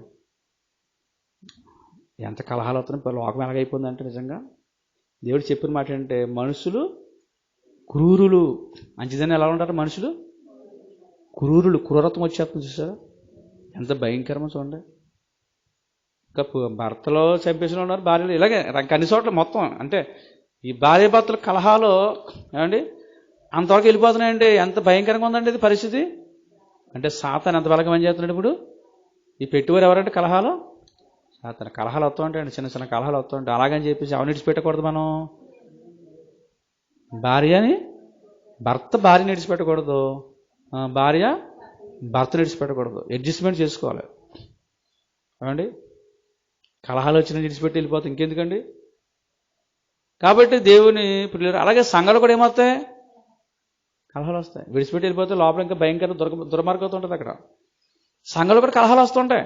ఎంత కలహాలు అవుతున్నాయి. లోకం ఎలాగైపోయిందంటే నిజంగా దేవుడు చెప్పిన మాట ఏంటంటే మనుషులు క్రూరులు. మంచిదని ఎలా ఉంటారు మనుషులు? క్రూరులు. క్రూరత్వం వచ్చేస్తుంది చూసారా, ఎంత భయంకరమో చూడండి. ఇంకా భర్తలో చంపేసిన ఉన్నారు, భార్యలు, ఇలాగే అన్ని చోట్ల మొత్తం. అంటే ఈ భార్య భర్తల కలహాలు ఏమండి అంతవరకు వెళ్ళిపోతున్నాయండి. ఎంత భయంకరంగా ఉందండి ఇది పరిస్థితి. అంటే సాతాను ఎంత బలంగా పనిచేస్తున్నాడు ఇప్పుడు. ఈ పెట్టువారు ఎవరంటే కలహాలు, సాతాను. కలహాలు వస్తూ ఉంటాయండి, చిన్న చిన్న కలహాలు వస్తూ ఉంటాయి. అలాగని చెప్పేసి అవన్నీ విడిచిపెట్టకూడదు మనం. భార్యని విడిచిపెట్టకూడదు, భార్య భర్తను విడిచిపెట్టకూడదు. అడ్జస్ట్మెంట్ చేసుకోవాలి. ఏమండి, కలహాలు వచ్చిన విడిచిపెట్టి వెళ్ళిపోతే ఇంకెందుకండి. కాబట్టి దేవుని పిల్లలు అలాగే సంఘాలు కూడా ఏమవుతాయి? కలహాలు వస్తాయి. విడిచిపెట్టి వెళ్ళిపోతే లోపల ఇంకా భయంకర దుర్మార్గత ఉంటుంది. అక్కడ సంఘాలు కూడా కలహాలు వస్తుంటాయి.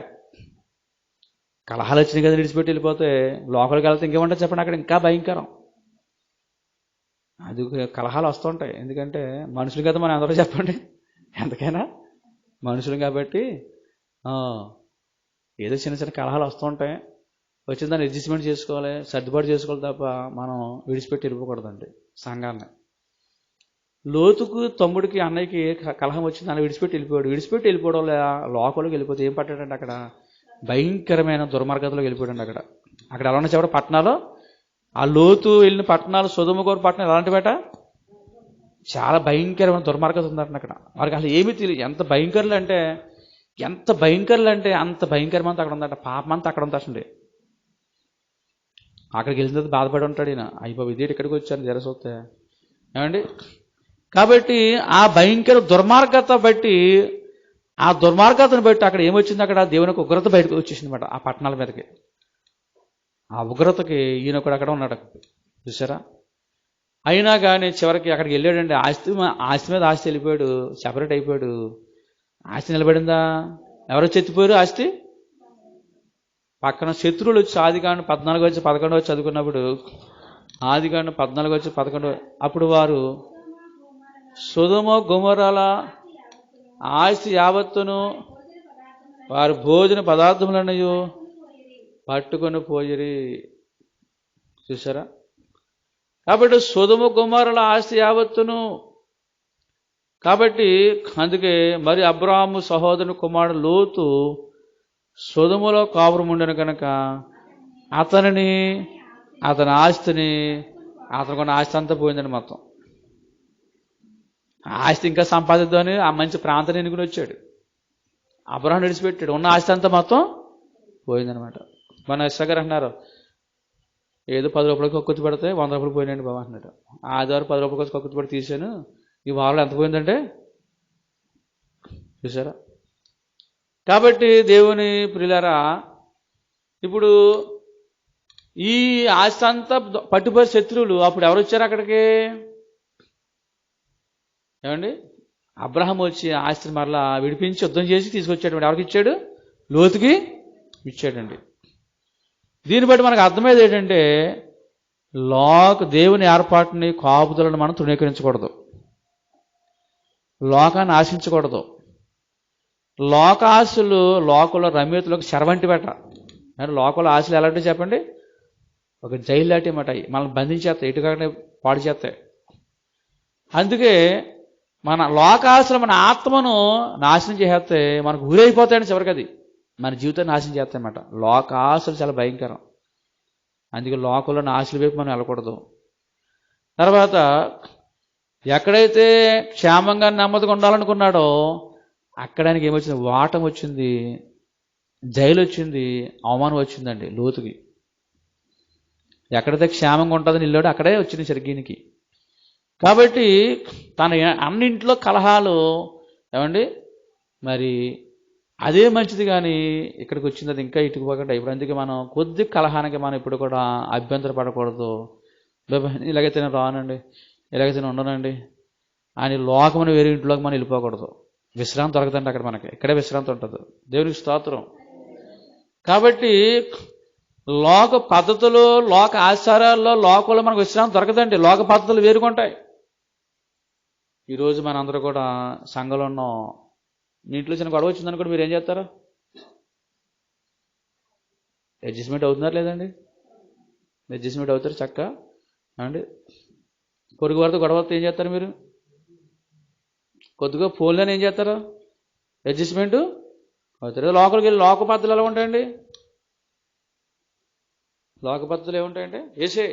కలహాలు వచ్చినాయి కదా విడిచిపెట్టి వెళ్ళిపోతే లోపలికి వెళ్తే ఇంకేమంటారు చెప్పండి, అక్కడ ఇంకా భయంకరం. అది కలహాలు వస్తుంటాయి. ఎందుకంటే మనుషులు కదా మనం అందరూ, చెప్పండి ఎంతకైనా మనుషులు కాబట్టి ఏదో చిన్న చిన్న కలహాలు వస్తూ ఉంటాయి. వచ్చిన దాన్ని అడ్జస్ట్మెంట్ చేసుకోవాలి, సర్దుబాటు చేసుకోవాలి తప్ప మనం విడిచిపెట్టి వెళ్ళిపోకూడదండి సంఘాన్ని. లోతుకు తమ్ముడికి అన్నయ్యకి కలహం వచ్చింది, అన్న విడిచిపెట్టి వెళ్ళిపోయాడు. విడిచిపెట్టి వెళ్ళిపోవడం లోకంలోకి వెళ్ళిపోతే ఏం పట్టాడంటే అక్కడ భయంకరమైన దుర్మార్గతలోకి వెళ్ళిపోయాడు. అక్కడ ఎలా ఉన్న చెప్పడం పట్టణాలు, ఆ లోతు వెళ్ళిన పట్టణాలు సొదొమ గొమొర్రా పట్టణాలు ఎలాంటి బేట చాలా భయంకరమైన దుర్మార్గత ఉందంట అక్కడ. వారికి అసలు ఏమీ తెలియదు. ఎంత భయంకరులు అంటే అంత భయంకరమంతా అక్కడ ఉందంట. పాపమంతా అక్కడ ఉంది. అసలు అక్కడికి వెళ్ళిన తర్వాత బాధపడి ఉంటాడు ఈయన, అయిపోయి ఇదేంటి ఇక్కడికి వచ్చాను జరసొస్తే ఏమండి. కాబట్టి ఆ భయంకర దుర్మార్గత బట్టి, ఆ దుర్మార్గతను బట్టి అక్కడ ఏమొచ్చింది, అక్కడ దేవునికి ఉగ్రత బయటకు వచ్చేసింది అనమాట ఆ పట్టణాల మీదకి. ఆ ఉగ్రతకి ఈయన కూడా అక్కడ ఉన్నాడు, చూసారా. అయినా కానీ చివరికి అక్కడికి వెళ్ళాడండి. ఆస్తి మీద ఆస్తి వెళ్ళిపోయాడు, సెపరేట్ అయిపోయాడు. ఆస్తి నిలబడిందా? ఎవరొచ్చి ఎత్తిపోయారు ఆస్తి? పక్కన శత్రువులు వచ్చి ఆదికాండం 14-11 చదువుకున్నప్పుడు, ఆదికాండం 14-11 అప్పుడు వారు సొదొమ గొమొర్రాల ఆస్తి యావత్తును వారు భోజన పదార్థములన్నయు పట్టుకొని పోయిరి. చూసారా. కాబట్టి సొదొమ గొమొర్రాల ఆస్తి యావత్తును, కాబట్టి అందుకే మరి అబ్రాహాము సహోదరుని కుమారుడు లోతు సొదొమలో కాపురం ఉండను కనుక అతని ఆస్తిని, అతను కొన్న ఆస్తి అంతా పోయిందని మొత్తం. ఆస్తి ఇంకా సంపాదిద్దామని ఆ మంచి ప్రాంతాన్ని ఎన్నుకుని వచ్చాడు. అబ్రాహాం విడిచిపెట్టాడు, ఉన్న ఆస్తి అంతా మొత్తం పోయిందనమాట. మన ఇస్సాగారు అన్నారు, ఏదో 10 రూపాయలకి కక్కుర్తి పడితే 100 రూపాయలు పోయినాయండి బాబా అన్నాడు. ఆదివారం 10 రూపాయలకి కక్కుర్తి పడి తీసాను, ఈ వారంలో ఎంత పోయిందంటే చూసారా. కాబట్టి దేవుని ప్రియులారా, ఇప్పుడు ఈ ఆస్తి అంతా పట్టుబడి శత్రువులు అప్పుడు ఎవరు వచ్చారు అక్కడికి? ఏమండి, అబ్రహాం వచ్చి ఆస్తిని మరలా విడిపించి యుద్ధం చేసి తీసుకొచ్చాడు. ఎవరికి ఇచ్చాడు? లోతుకి ఇచ్చాడండి. దీన్ని బట్టి మనకు అర్థమయ్యేది ఏంటంటే, దేవుని ఏర్పాటుని, కాపుదలను మనం తృణీకరించకూడదు, లోకాన్ని ఆశించకూడదు. లోకాశలు లోకంలో రమ్యతలకు శరవంటి పెట్ట. లోకంలో ఆశలు ఎలాంటివి చెప్పండి, ఒక జైలు లాంటి మాట. మనల్ని బంధించేస్తాయి, ఇటుగానే పాడు చేస్తాయి. అందుకే మన లోకాశలు మన ఆత్మను నాశనం చేస్తే మనకు ఊరైపోతాయని చివరికి అది మన జీవితాన్ని నాశనం చేస్తాయన్నమాట. లోకాశలు చాలా భయంకరం. అందుకే లోకంలో ఆశల వైపు మనం వెళ్ళకూడదు. తర్వాత ఎక్కడైతే క్షేమంగా నెమ్మదిగా ఉండాలనుకున్నాడో అక్కడ ఆయనకి ఏమొచ్చింది? వాటం వచ్చింది, జైలు వచ్చింది, అవమానం వచ్చిందండి లోతుకి. ఎక్కడైతే క్షేమంగా ఉంటుందని ఇల్లాడో అక్కడే వచ్చింది సరిగ్గినికి. కాబట్టి తన అన్నింట్లో కలహాలు, ఏమండి మరి అదే మంచిది. కానీ ఇక్కడికి వచ్చింది అది ఇంకా ఇటుకుపోకుండా ఇప్పుడు. అందుకే మనం కొద్ది కలహానికి మనం ఇప్పుడు కూడా అభ్యంతర పడకూడదు. ఇలాగైతే నేను రానండి, ఇలాగైతే నేను ఉండనండి అని లోకమని వేరే ఇంట్లోకి మనం వెళ్ళిపోకూడదు. విశ్రాంతి దొరకదండి అక్కడ మనకి, ఇక్కడే విశ్రాంతి ఉంటుంది. దేవునికి స్తోత్రం. కాబట్టి లోక పద్ధతులు, లోక ఆచారాల్లో, లోకంలో మనకు విశ్రాంతి దొరకదండి. లోక పద్ధతులు వేరుకుంటాయి. ఈరోజు మనందరూ కూడా సంఘంలో ఉన్నాం. మీ ఇంట్లో చిన్న గొడవ వచ్చిందనుకోండి, మీరు ఏం చేస్తారు? అడ్జస్ట్మెంట్ అవుతున్నారు లేదండి? అడ్జస్ట్మెంట్ అవుతారు చక్కగా. ఏమండి, పొరుగు వారితో గొడవతో ఏం చేస్తారు మీరు? కొద్దిగా ఫోన్లోనే ఏం చేస్తారు? అడ్జస్ట్మెంట్ అవుతారు. లోపలికి వెళ్ళి లోక పద్ధతులు ఎలా ఉంటాయండి? లోక పద్ధతులు ఏముంటాయంటే, వేసే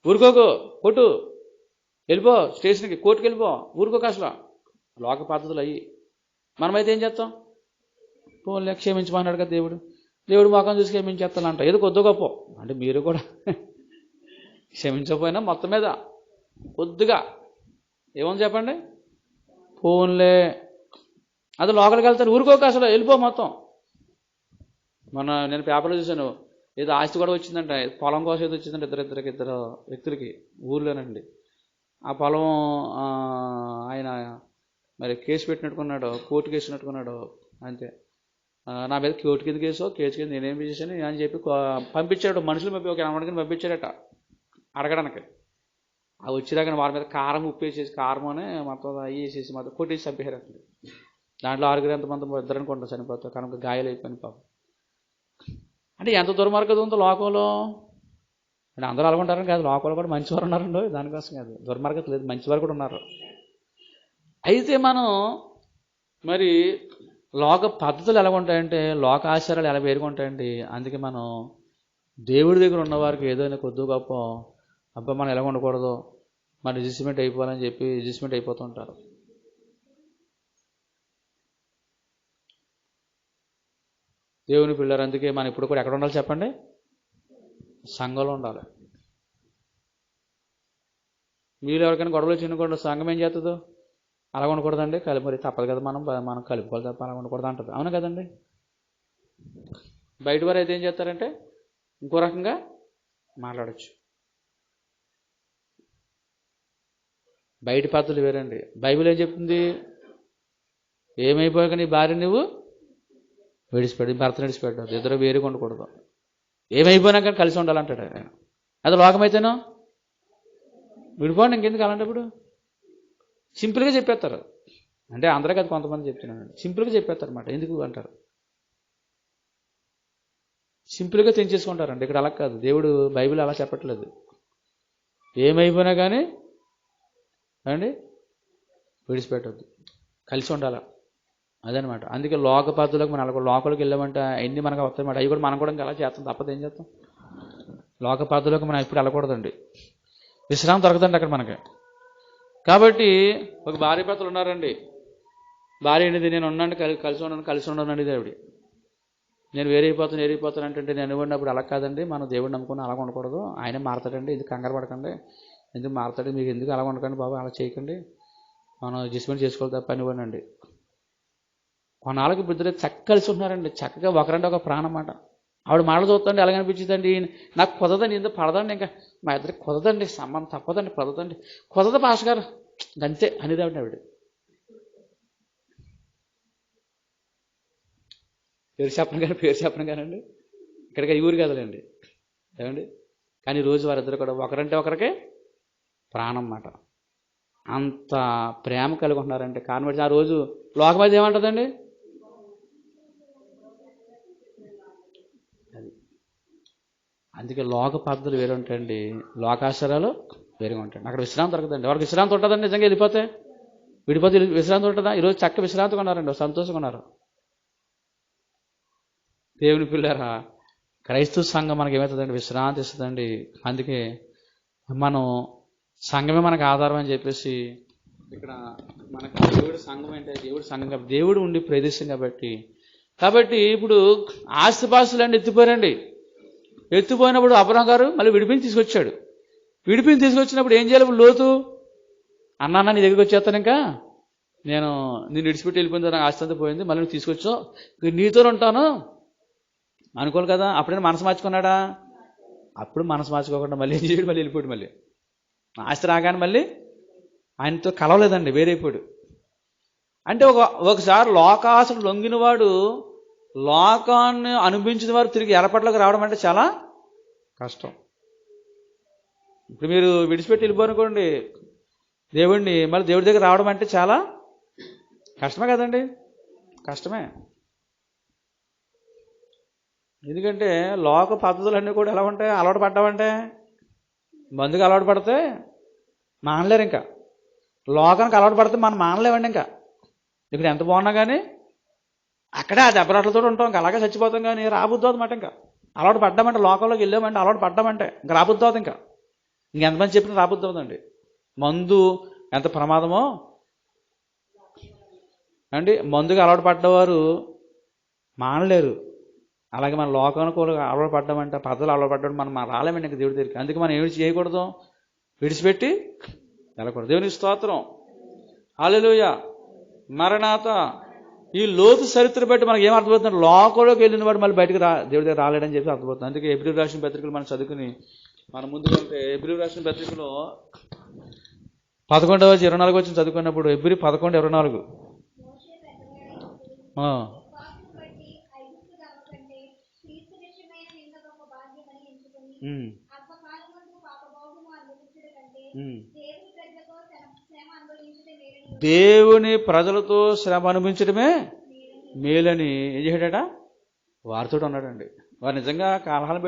ఊరుకోకు, కొట్టు, వెళ్ళిపో స్టేషన్కి, కోర్టుకి వెళ్ళిపో, ఊరుకోక. అసలు లోక పద్ధతులు అయ్యి. మనమైతే ఏం చేస్తాం? ఫోన్లే క్షమించమన్నాడు కదా దేవుడు, దేవుడు మొఖం చూసి క్షమించేస్తానంట. ఏదో కొద్ది గొప్ప అంటే మీరు కూడా క్షమించకపోయినా మొత్తం మీద కొద్దిగా ఏమని చెప్పండి, ఫోన్లే. అది లోకలికి వెళ్తారు, ఊరుకోక అసలు వెళ్ళిపో మొత్తం. నేను పేపర్లో చూశాను, ఏదో ఆస్తి కూడా వచ్చిందంట, పొలం కోసం ఏదో వచ్చిందంట ఇద్దరు వ్యక్తులకి ఊర్లోనండి. ఆ పొలం ఆయన మరి కేసు పెట్టినట్టుకున్నాడు, కోర్టు కేసు పెట్టినట్టుకున్నాడు అంతే. నా మీద కోర్టు కింద కేసు కేసు కింద నేనేం చేశాను అని చెప్పి పంపించాడు. మనుషులు ఒక 80 మందిని పంపించాడట అడగడానికి. అవి వచ్చేదాకా వారి మీద కారం ఉప్పు వేసేసి కారం అని మొత్తం అవి వేసేసి మొత్తం కొట్టేసి చంపేశారు. దాంట్లో 6 ఎంతమంది 2 అనుకుంటారు చనిపోతారు, కనుక గాయాలు అయిపోయింది పాపం. అంటే ఎంత దుర్మార్గత ఉందో లోకంలో. అంటే అందరూ అలాగుంటారని కాదు, లోకంలో కూడా మంచివారు ఉన్నారండి. దానికోసం కాదు, దుర్మార్గత లేదు, మంచివారు కూడా ఉన్నారు. అయితే మనం మరి లోక పద్ధతులు ఎలా ఉంటాయంటే, లోక ఆచారాలు ఎలా వేరుగుంటాయండి. అందుకే మనం దేవుడి దగ్గర ఉన్నవారికి ఏదైనా కొద్ది గొప్ప అబ్బా మనం ఎలా ఉండకూడదు, మన అడ్జస్ట్మెంట్ అయిపోవాలని చెప్పి అడ్జస్ట్మెంట్ అయిపోతుంటారు. దేవుని పిల్లలు అందుకే మనం ఇప్పుడు కూడా ఎక్కడ ఉండాలి చెప్పండి? సంఘంలో ఉండాలి. మీరు ఎవరికైనా గొడవలు చిన్నకుండా సంఘం ఏం చేస్తుందో అలా ఉండకూడదండి, మరి తప్పదు కదా, మనం కలుపుకోవాలి తప్ప అలా ఉండకూడదు అంటుంది. అవును కదండి? బయట వారు అయితే ఏం చేస్తారంటే ఇంకో రకంగా మాట్లాడచ్చు. బయట పద్ధతులు వేరండి. బైబిల్ ఏం చెప్తుంది? ఏమైపోయాక నీ భార్య నువ్వు విడిచిపెట్టి భర్తను విడిచిపెట్టదు, ఇద్దరు వేరుగా ఉండకూడదు, ఏమైపోయినాక కలిసి ఉండాలంటాడు. అది లోకమైతేనో విడిపోండి ఇంకెందుకు అలాంటప్పుడు. సింపుల్గా చెప్పేస్తారు. అంటే అందరికీ అది కొంతమంది చెప్తున్నానండి, సింపుల్గా చెప్పేస్తారు అన్నమాట. ఎందుకు అంటారు, సింపుల్గా తెంచేసుకుంటారండి. ఇక్కడ అలా కాదు, దేవుడు బైబిల్ అలా చెప్పట్లేదు. ఏమైపోయినా కానీ అండి విడిచిపెట్టద్దు, కలిసి ఉండాల, అదనమాట. అందుకే లోక పద్ధతులకు మనం అలా లోకలకు వెళ్ళామంటే అన్నీ మనకు వస్తాయన్నమాట. అవి కూడా మనం కూడా ఇంకా అలా చేస్తాం, తప్పదు, ఏం చేస్తాం. లోక పద్ధతులకు మనం ఎప్పుడు వెళ్ళకూడదండి, విశ్రాంతి దొరకదండి అక్కడ మనకి. కాబట్టి ఒక భార్య భర్తలు ఉన్నారండి. భార్య అనేది నేను ఉన్నాను కలిసి ఉండను అనేది ఆవిడ. నేను వేరైపోతాను అంటే నేను ఇవ్వడినప్పుడు అలా కాదండి, మనం దేవుడిని నమ్ముకుని అలా ఉండకూడదు, ఆయన మారతాడండి, ఎందుకు కంగారు పడకండి, ఎందుకు మారతాడు, మీకు ఎందుకు అలా ఉండకండి బాబు, అలా చేయకండి, మనం అడ్జస్ట్మెంట్ చేసుకోవాలి తప్ప అని ఇవ్వండి. కొన్నాళ్ళకి ఇద్దరు కలిసి ఉంటున్నారండి, చక్కగా ఒకరంటే ఒక ప్రాణం అన్నమాట. ఆవిడ మాటలు చూస్తుందండి అలాగే అనిపించిందండి, నాకు కుదరదండి, ఎందుకు పడదండి, ఇంకా మా ఇద్దరికి కుదరదండి, సంబంధం తప్పదండి, కుదరదు పాస్ గారు అంతే అనేది ఆవిడ. పేరు చెప్పను కానండి, ఇక్కడికి ఊరు కదలండి ఏమండి. కానీ రోజు వారిద్దరు కూడా ఒకరంటే ఒకరికే ప్రాణం అన్నమాట. అంత ప్రేమ కలిగి ఉంటున్నారంటే కాన్వర్ట్. ఆ రోజు లోకమైతే ఏమంటుందండి, అది అందుకే లోక పద్ధతులు వేరే ఉంటాయండి, లోకాచారాలు వేరుగా ఉంటాయండి. అక్కడ విశ్రాంతి దొరకదండి. వారికి విశ్రాంతి ఉంటుందండి నిజంగా విడిపోతే విశ్రాంతి ఉంటుందా? ఈరోజు చక్క విశ్రాంతిగా ఉన్నారండి, సంతోషంగా ఉన్నారు. దేవుని పిల్లరా, క్రైస్తవ సంఘం మనకి ఏమవుతుందండి, విశ్రాంతి ఇస్తుందండి. అందుకే మనం సంఘమే మనకు ఆధారం అని చెప్పేసి ఇక్కడ మనకు దేవుడి సంఘం అంటే దేవుడి సంఘం కాబట్టి, దేవుడు ఉండి ప్రదేశం కాబట్టి ఇప్పుడు ఆస్తిపాస్తులన్నీ ఎత్తిపోయినప్పుడు అబ్రహాం గారు మళ్ళీ విడిపించి తీసుకొచ్చినప్పుడు ఏం చేయాలి? లోతు అన్నా నీ దగ్గరికి వచ్చేస్తాను, ఇంకా నేను విడిచిపెట్టి వెళ్ళిపోయింది, నాకు ఆస్తి అంతా పోయింది, మళ్ళీ నువ్వు తీసుకొచ్చావు, నీతో ఉంటాను అనుకోను కదా. అప్పుడైనా మనసు మార్చుకున్నాడా? అప్పుడు మనసు మార్చుకోకుండా మళ్ళీ ఏం చేయడు, మళ్ళీ వెళ్ళిపోయాడు. మళ్ళీ ఆస్తి రాగానే మళ్ళీ ఆయనతో కలవలేదండి, వేరైపోయాడు. అంటే ఒకసారి లోకాసుడు లొంగినవాడు, లోకాన్ని అనుభవించిన వారు తిరిగి ఎరపట్లోకి రావడం అంటే చాలా కష్టం. ఇప్పుడు మీరు విడిచిపెట్టి వెళ్ళిపోనుకోండి దేవుడిని, మళ్ళీ దేవుడి దగ్గర రావడం అంటే చాలా కష్టమే కదండి, కష్టమే. ఎందుకంటే లోక పద్ధతులన్నీ కూడా ఎలా ఉంటాయి, అలవాటు పడ్డామంటే మందుకు అలవాటు పడితే మానలేరు, ఇంకా లోకానికి అలవాటు పడితే మనం మానలేమండి. ఇంకా ఇక్కడ ఎంత బాగున్నా కానీ అక్కడే ఆ దెబ్బరాట్లతో ఉంటాం, ఇంకా అలాగే చచ్చిపోతాం. కానీ రాబుద్దు అనమాట. ఇంకా అలవాటు పడ్డామంటే, లోకంలోకి వెళ్ళామంటే అలవాటు పడ్డామంటే ఇంకా రాబుద్దు అవుతుంది. ఇంకెంతమంది చెప్పినా రాబుద్దు అవుతుందండి. మందు ఎంత ప్రమాదమో అండి, మందుకు అలవాటు పడ్డవారు మానలేరు. అలాగే మన లోకానికి అలవాటు పడ్డామంటే, పద్ధతులు అలవాటు పడ్డామంటే మనం రాలేమండి ఇంకా దేవుడి దగ్గరికి. అందుకే మనం ఏమి చేయకూడదు, విడిచిపెట్టి వెళ్ళకూడదు. దేవునికి స్తోత్రం, హల్లెలూయా, మరణాత. ఈ లోతు చరిత్ర బట్టి మనకి ఏం అర్థమవుతుంది, లోకంలోకి వెళ్ళిన వాడు మళ్ళీ బయటకు దేవుడి దగ్గర రాలేడని చెప్పి అర్థమవుతుంది. అందుకే హెబ్రీ రాసిన పత్రికలు మనం చదువుకుని మన ముందుగా ఉంటే, హెబ్రీ రాసిన పత్రికలో 11:24 వచ్చి చదువుకున్నప్పుడు, హెబ్రీ 11:24 దేవుని ప్రజలతో శ్రమ అనుభవించడమే మేలని ఏం చేశాడట? వారితో ఉన్నాడండి. వారు నిజంగా కలహాలు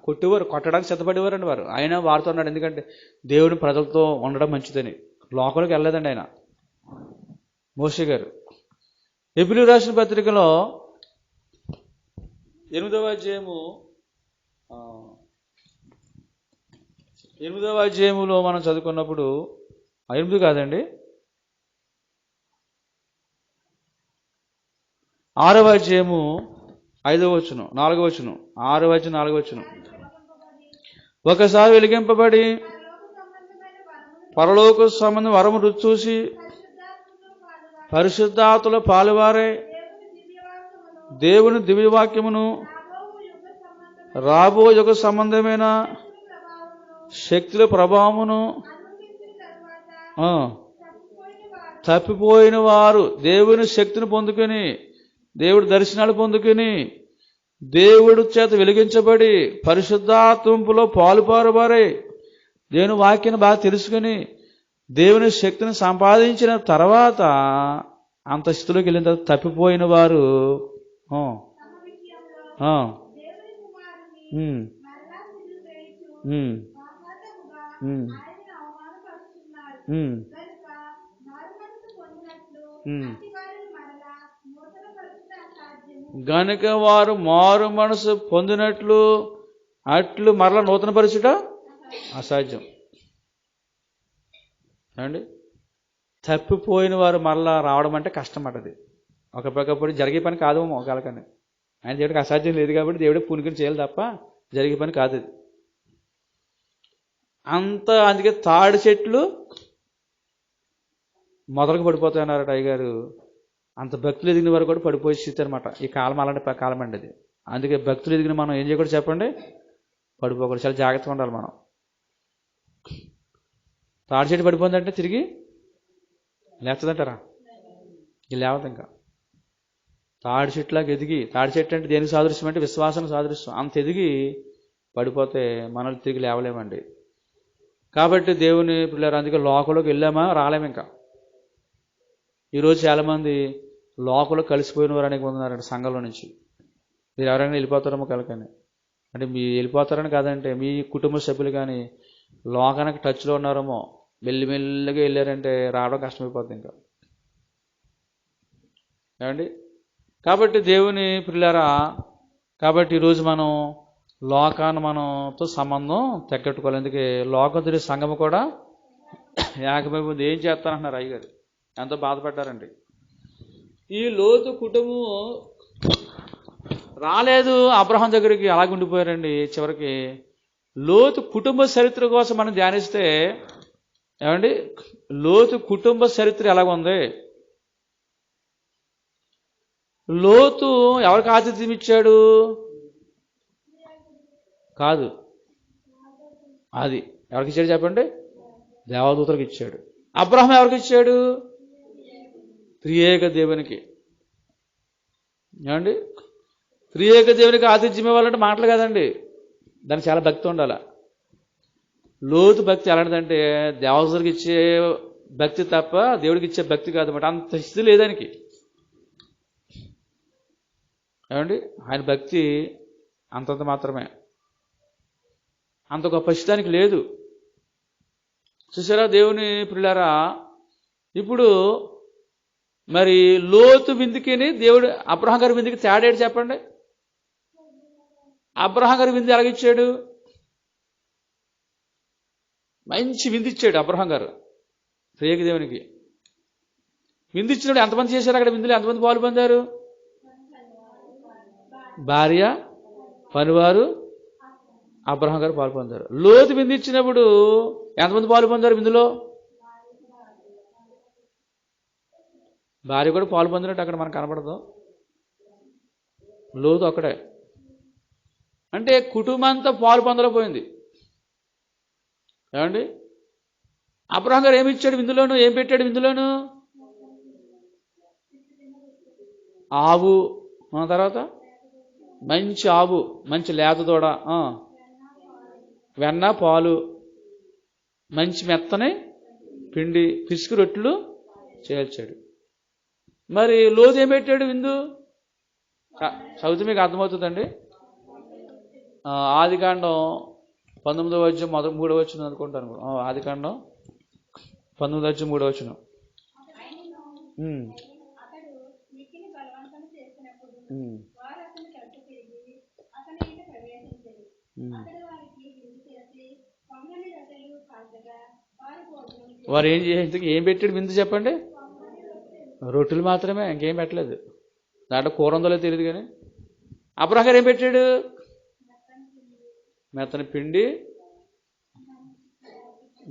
కొట్టేవారు, కొట్టడానికి సిద్ధపడేవారు అండి వారు. ఆయన వారితో ఉన్నాడు. ఎందుకంటే దేవుని ప్రజలతో ఉండడం మంచిదని. లోకంలోకి వెళ్ళలేదండి ఆయన. మోషే గారు హెబ్రీ రాసిన పత్రికలో 8వ అధ్యాయములో మనం చదువుకున్నప్పుడు 8 కాదండి 6వ అధ్యాయము 5వ వచనం 4వ వచనం 6వ అధ్యాయం 4వ వచనం. ఒకసారి వెలిగింపబడి పరలోక సంబంధం వరము రుచి చూసి పరిశుద్ధాత్మలో పాలువారే దేవుని దివ్యవాక్యమును రాబో యుగ సంబంధమైన శక్తుల ప్రభావమును తప్పిపోయిన వారు దేవుని శక్తిని పొందుకొని, దేవుడి దర్శనాలు పొందుకొని, దేవుడి చేత వెలిగించబడి పరిశుద్ధాత్మలో పాలుపారువారే దేవుని వాక్యాన్ని బాగా తెలుసుకుని దేవుని శక్తిని సంపాదించిన తర్వాత అంత స్థితిలోకి వెళ్ళిన తర్వాత తప్పిపోయిన వారు గనుక వారు మారు మనసు పొందినట్లు అట్లు మరలా నూతన పరిచుట అసాధ్యం అండి. తప్పిపోయిన వారు మరలా రావడం అంటే కష్టం అన్నది. ఒకప్పుడు జరిగే పని కాదు ఒకళ్ళకని. ఆయన దేవుడికి అసాధ్యం లేదు కాబట్టి దేవుడే పూనుకొని చేయాలి తప్ప జరిగే పని కాదు అది. అందుకే తాడి చెట్లు మొదలకు పడిపోతాయన్నారట అయ్యగారు. అంత భక్తులు ఎదిగిన వారు కూడా పడిపోయే స్థితి అనమాట. ఈ కాలం అలాంటి కాలం అండి అది. అందుకే భక్తులు ఎదిగిన మనం ఏం చేయకూడదు చెప్పండి? పడిపోకూడదు. చాలా జాగ్రత్తగా ఉండాలి మనం. తాడి చెట్టు పడిపోయిందంటే తిరిగి లేస్తుందంటారా? లేవదు. ఇంకా తాడి చెట్టులాగా ఎదిగి, తాడి చెట్టు అంటే దేనికి సాదృశ్యం అంటే విశ్వాసానికి సాదృశ్యం. అంత ఎదిగి పడిపోతే మనల్ని తిరిగి లేవలేమండి. కాబట్టి దేవుని పిల్లలు అందుకే లోకంలోకి వెళ్ళామా రాలేము. ఇంకా ఈరోజు చాలామంది లోకంలో కలిసిపోయిన వారు అనేక ఉన్నారండి సంఘంలో నుంచి. మీరు ఎవరైనా వెళ్ళిపోతారేమో కలకని అంటే మీ వెళ్ళిపోతారని కాదంటే మీ కుటుంబ సభ్యులు కానీ లోకానికి టచ్లో ఉన్నారేమో, మెల్లిమెల్లిగా వెళ్ళారంటే రావడం కష్టమైపోద్ది ఇంకా ఏమండి. కాబట్టి దేవుని పిల్లరా, కాబట్టి ఈరోజు మనం లోకాన్ని మనతో సంబంధం తెగట్టుకోవాలి. అందుకే లోకతుడి సంఘము కూడా ఏకమైపోయింది. ఏం చేస్తానంటున్నారు అయ్యగారు, ఎంతో బాధపడ్డారండి. ఈ లోతు కుటుంబం రాలేదు అబ్రహాం దగ్గరికి, అలాగే ఉండిపోయారండి. చివరికి లోతు కుటుంబ చరిత్ర కోసం మనం ధ్యానిస్తే ఏమండి, లోతు కుటుంబ చరిత్ర ఎలాగుంది? లోతు ఎవరికి ఆతిథ్యం ఇచ్చాడు? కాదు, అది ఎవరికి ఇచ్చాడు చెప్పండి? దేవదూతలకు ఇచ్చాడు. అబ్రహాం ఎవరికి ఇచ్చాడు? త్రియేక దేవునికి. ఏమండి, త్రియేక దేవునికి ఆతిథ్యం ఇవ్వాలంటే మాటలు కాదండి, దానికి చాలా భక్తి ఉండాలి. లోతు భక్తి ఎలాంటిదంటే దేవదూతలకు ఇచ్చే భక్తి తప్ప దేవుడికి ఇచ్చే భక్తి కాదన్నమాట. అంత స్థితి లేదానికి. ఏమండి, ఆయన భక్తి అంతంత మాత్రమే, అంత గొప్ప ఇష్టానికి లేదు. చూసారా దేవుని ప్రియులారా, ఇప్పుడు మరి లోతు విందుకిని దేవుడు అబ్రహాం గారి విందుకి తేడాడు చెప్పండి. అబ్రహాం గారి విందు ఎలాగిచ్చాడు? మంచి విందు ఇచ్చాడు అబ్రహాం గారు త్రియేక దేవునికి. విందు ఇచ్చినప్పుడు ఎంతమంది చేశారు? అక్కడ విందులో ఎంతమంది పాలు పొందారు? భార్య, పనివారు, అబ్రహాం గారు పాలు పొందారు. లోతు విందు ఇచ్చినప్పుడు ఎంతమంది పాలు పొందారు విందులో? భార్య కూడా పాలు పొందినట్టు అక్కడ మనకు కనపడదు. లోతు అక్కడే. అంటే కుటుంబం అంతా పాలు పొందలేకపోయింది. ఏమండి, అబ్రహాం గారు ఏమి ఇచ్చాడు విందులోను? ఏం పెట్టాడు విందులోను? ఆవు, తర్వాత మంచి ఆవు, మంచి లేత దూడ, వెన్న పాలు మంచి మెత్తని పిండి పిసుకు రొట్టెలు చేర్చాడు. మరి లోతు ఏం పెట్టాడు విందు? చదివితే మీకు అర్థమవుతుందండి. ఆదికాండం 19వ అధ్యాయం 3వ వచనం అనుకుంటాను. ఆదికాండం 19వ అధ్యాయం 3వ వచనం. వారు ఏం పెట్టాడు విందు చెప్పండి? రొట్టెలు మాత్రమే, ఇంకేం పెట్టలేదు. దాంట్లో కూర ఉందో తెలియదు. కానీ అబ్రహాం ఏం పెట్టాడు? మెత్తని పిండి,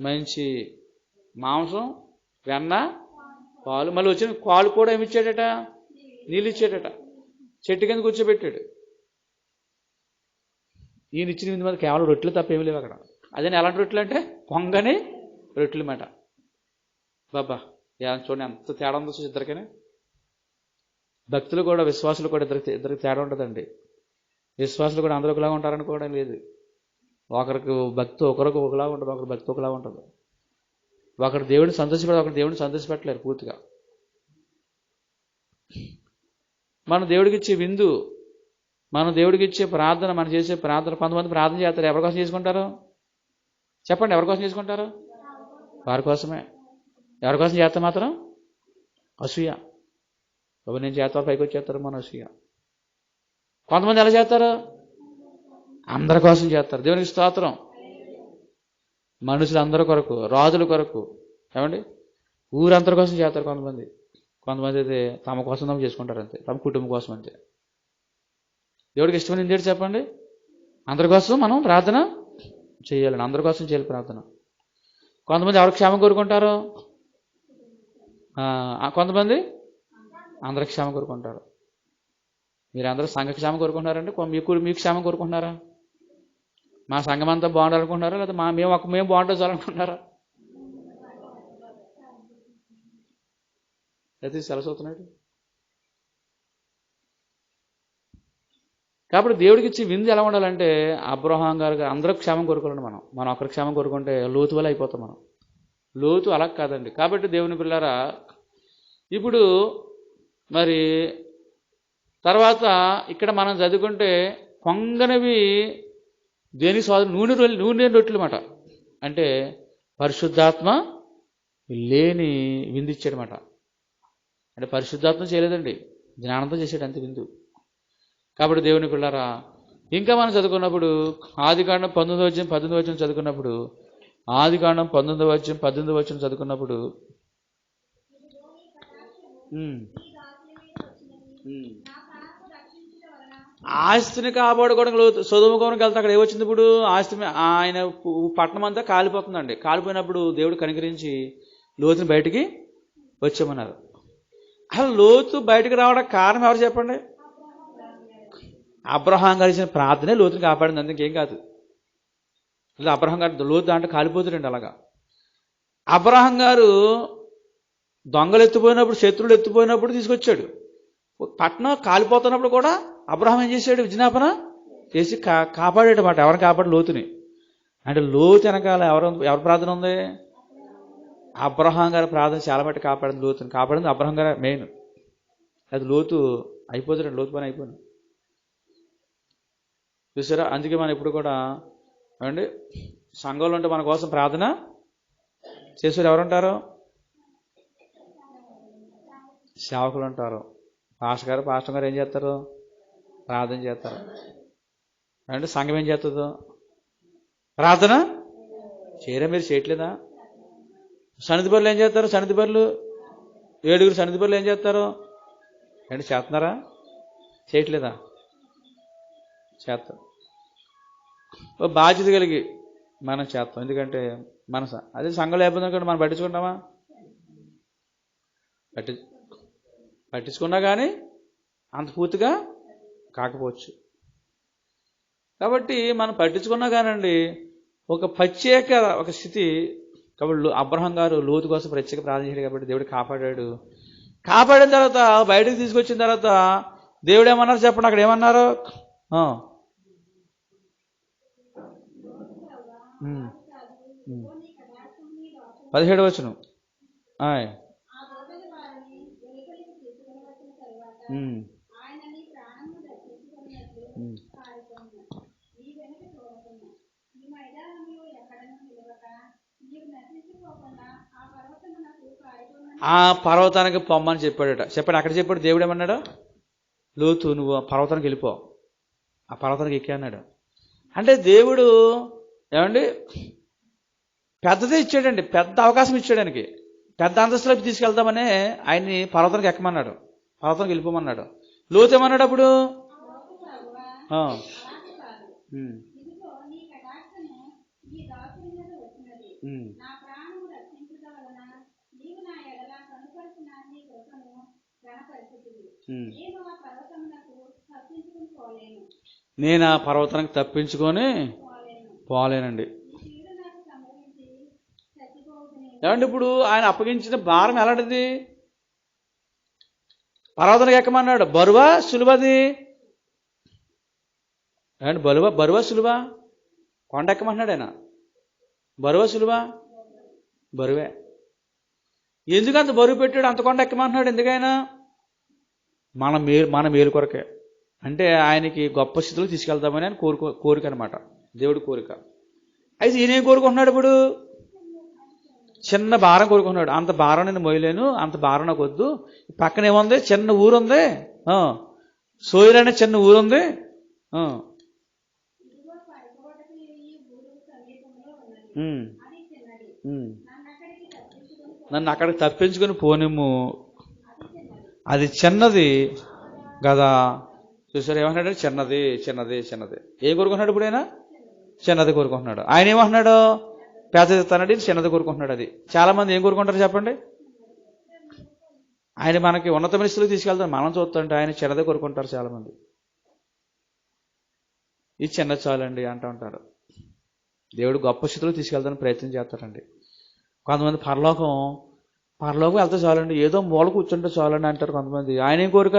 మంచి మాంసం, వెన్న, పాలు. మళ్ళీ వచ్చిన పాలు కూడా ఏమి ఇచ్చాడట? నీళ్ళు ఇచ్చాడట. చెట్టు కింద కూర్చోబెట్టాడు. ఈయన ఇచ్చిన విందు మీద కేవలం రొట్టెలు తప్ప ఏమి లేవు అక్కడ. అదే ఎలాంటి రొట్టెలు అంటే పొంగని రొట్టెలు మాట. బాబా చూడండి ఎంత తేడా ఉందో ఇద్దరికైనా. భక్తులు కూడా విశ్వాసులు కూడా ఇద్దరికి తేడా ఉంటుందండి. విశ్వాసులు కూడా అందరూ ఒకలాగా ఉంటారనుకోవడం లేదు. ఒకరికి భక్తి ఒకలాగా ఉంటుంది, ఒకరి భక్తి ఒకలాగా ఉంటుంది. ఒకరు దేవుడిని సంతోషపెడతారు, ఒకరు దేవుడిని సంతోషపెట్టలేరు పూర్తిగా. మన దేవుడికి ఇచ్చే విందు, మనం దేవుడికి ఇచ్చే ప్రార్థన, మనం చేసే ప్రార్థన. కొంతమంది ప్రార్థన చేస్తారు, ఎవరి కోసం చేసుకుంటారు చెప్పండి? ఎవరి కోసం చేసుకుంటారు? వారి కోసమే. ఎవరి కోసం చేస్తే మాత్రం అసూయ. ఎవరు నేను చేస్తారు పైకి వచ్చేస్తారు మన అసూయ. కొంతమంది ఎలా చేస్తారు? అందరి కోసం చేస్తారు. దేవునికి స్తోత్రం. మనుషులు అందరి కొరకు, రాజుల కొరకు, ఏమండి ఊరందరి కోసం చేస్తారు కొంతమంది. కొంతమంది అయితే తమ కోసం తమ చేసుకుంటారు అంతే, తమ కుటుంబం కోసం అంతే. దేవుడికి ఇష్టమైనది ఏంటి చెప్పండి? అందరి కోసం మనం ప్రార్థన చేయాలని, అందరి కోసం చేయాలి ప్రార్థన. కొంతమంది ఎవరికి క్షేమం కోరుకుంటారు? కొంతమంది అందరి క్షేమం కోరుకుంటారు. మీరందరూ సంఘ క్షేమం కోరుకుంటున్నారంటే మీకు క్షేమం కోరుకుంటున్నారా? మా సంఘం అంతా బాగుండాలనుకుంటున్నారా? లేదా మేము బాగుంటే చాలనుకుంటున్నారా? అయితే సెలవుతున్నాడు. కాబట్టి దేవుడికి ఇచ్చి విందు ఎలా ఉండాలంటే అబ్రహాం గారు అందరూ క్షేమం కోరుకోవాలండి. మనం ఒకరి క్షేమం కోరుకుంటే లోతు వల్ల అయిపోతాం మనం. లోతు అలా కాదండి. కాబట్టి దేవుని పిల్లారా, ఇప్పుడు మరి తర్వాత ఇక్కడ మనం చదువుకుంటే పొంగనవి దేనికి స్వాధీనం? నూనె రొట్టెలు మాట. అంటే పరిశుద్ధాత్మ లేని విందు ఇచ్చాడనమాట. అంటే పరిశుద్ధాత్మ చేయలేదండి, జ్ఞానంతో చేసాడు అంతే విందు. కాబట్టి దేవుని పిల్లారా, ఇంకా మనం చదువుకున్నప్పుడు ఆదికాండం 19వ అధ్యాయం 18వ వచనం చదువుకున్నప్పుడు, ఆదికాండం 19వ అధ్యాయం 18వ వచనం చదువుకున్నప్పుడు ఆస్తిని కాపాడుకోవడం సొదొమ గోమొర్రాకి వెళ్తే అక్కడ ఏమొచ్చింది? ఇప్పుడు ఆస్తి ఆయన పట్టణం అంతా కాలిపోతుందండి. కాలిపోయినప్పుడు దేవుడు కనికరించి లోతుని బయటికి వచ్చామన్నారు. అసలు లోతు బయటకు రావడానికి కారణం ఎవరు చెప్పండి? అబ్రహాం గారు ఇచ్చిన ప్రార్థనే లోతుని కాపాడింది, అందుకేం కాదు. లేదా అబ్రహాం గారు లోతు దాంట్లో కాలిపోతుందండి. అలాగా అబ్రహాం గారు దొంగలు ఎత్తిపోయినప్పుడు, శత్రువులు ఎత్తిపోయినప్పుడు తీసుకొచ్చాడు. పట్టణం కాలిపోతున్నప్పుడు కూడా అబ్రహాం ఏం చేశాడు? విజ్ఞాపన చేసి కాపాడేటమాట. ఎవరిని కాపాడు? లోతుని. అంటే లోతు వెనకాల ఎవరి ప్రార్థన ఉంది? అబ్రహాం గారి ప్రార్థన చాలా మట్టి కాపాడింది. లోతుని కాపాడింది అబ్రహాం గారు మెయిన్. అది లోతు అయిపోతుందండి, లోతు పని అయిపోయింది. చూసారా? అందుకే మనం ఎప్పుడు కూడా ఏమండి సంఘంలో ఉంటే మన కోసం ప్రార్థన చేసేవారు ఎవరుంటారు? సేవకులు ఉంటారు. పాస్టర్ గారు ఏం చేస్తారు? ప్రార్థన చేస్తారు. అంటే సంఘం ఏం చేస్తుందో? ప్రార్థన చేయరా? మీరు చేయట్లేదా? సన్నిధి బరులు ఏం చేస్తారు? సన్నిధి బరులు 7 సన్నిధి బరులు ఏం చేస్తారు? అంటే చేస్తున్నారా? చేయట్లేదా? చేస్తాం. బాధ్యత కలిగి మనం చేస్తాం. ఎందుకంటే అదే సంఘంలో అయిపోతుంది. మనం పట్టించుకుంటామా? పట్టించుకున్నా కానీ అంత పూర్తిగా కాకపోవచ్చు. కాబట్టి మనం పట్టించుకున్నా కానండి ఒక ప్రత్యేక ఒక స్థితి. కాబట్టి అబ్రహాం గారు లోతు కోసం ప్రత్యేక ప్రార్థించాడు. కాబట్టి దేవుడు కాపాడాడు. కాపాడిన తర్వాత బయటకు తీసుకొచ్చిన తర్వాత దేవుడు ఏమన్నారు చెప్పండి? అక్కడ ఏమన్నారు? 17వ వచనం. ఆ పర్వతానికి పొమ్మని చెప్పాడట. చెప్పాడు. అక్కడ చెప్పాడు. దేవుడు ఏమన్నాడు? లోతు, నువ్వు ఆ పర్వతానికి వెళ్ళిపో. ఆ పర్వతానికి ఎక్కి అన్నాడు. అంటే దేవుడు ఏమండి పెద్దదే ఇచ్చాడండి, పెద్ద అవకాశం ఇచ్చాడు. ఆయనకి పెద్ద అంతస్తులోకి తీసుకెళ్తామని ఆయన్ని పర్వతానికి ఎక్కమన్నాడు, పర్వతానికి వెళ్ళిపోమన్నాడు. లోతు ఏమన్నాడు అప్పుడు? నేను ఆ పర్వతానికి తప్పించుకొని పోలేనండి. ఏమంటే ఇప్పుడు ఆయన అప్పగించిన భారం ఎలాంటిది? పర్వతానికి ఎక్కమన్నాడు. బరువా సులువది? ఏమంటే బరువా సులువా? కొండ ఎక్కమంటున్నాడు ఆయన. బరువా సులువా? బరువే. ఎందుకంత బరువు పెట్టాడు? అంత కొండ ఎక్కమంటున్నాడు ఎందుకైనా? మన మేలు కొరకే. అంటే ఆయనకి గొప్ప స్థితిలో తీసుకెళ్తామని ఆయన కోరిక అనమాట, దేవుడి కోరిక. అయితే ఈయనేం కోరుకుంటున్నాడు ఇప్పుడు? చిన్న భారం కోరుకుంటున్నాడు. అంత భారం నేను మోయలేను, అంత భారం నాకు వద్దు. పక్కన ఏముంది? చిన్న ఊరుంది, సోయర్ అనే చిన్న ఊరుంది. నన్ను అక్కడికి తప్పించుకొని పోనిమ్ము, అది చిన్నది కదా. చూసారు ఏమంటున్నాడు? చిన్నది చిన్నది చిన్నది. ఏం కోరుకుంటున్నాడు ఇప్పుడు ఆయన? చిన్నది కోరుకుంటున్నాడు. ఆయన ఏమంటున్నాడు? పెద్దది తనది, చిన్నది కోరుకుంటున్నాడు. అది చాలా మంది ఏం కోరుకుంటారు చెప్పండి? ఆయన మనకి ఉన్నతమైన స్థితికి తీసుకెళ్తారు, మనం చూస్తుంటే ఆయన చిన్నదే కోరుకుంటారు చాలా మంది. ఇది చిన్న చాలండి అంటూ ఉంటారు. దేవుడు గొప్ప స్థితిలో తీసుకెళ్తానికి ప్రయత్నం చేస్తారండి. కొంతమంది పరలోకం వెళ్తే చాలండి, ఏదో మూల కూర్చుంటే చాలండి అంటారు కొంతమంది. ఆయన ఏం కోరిక?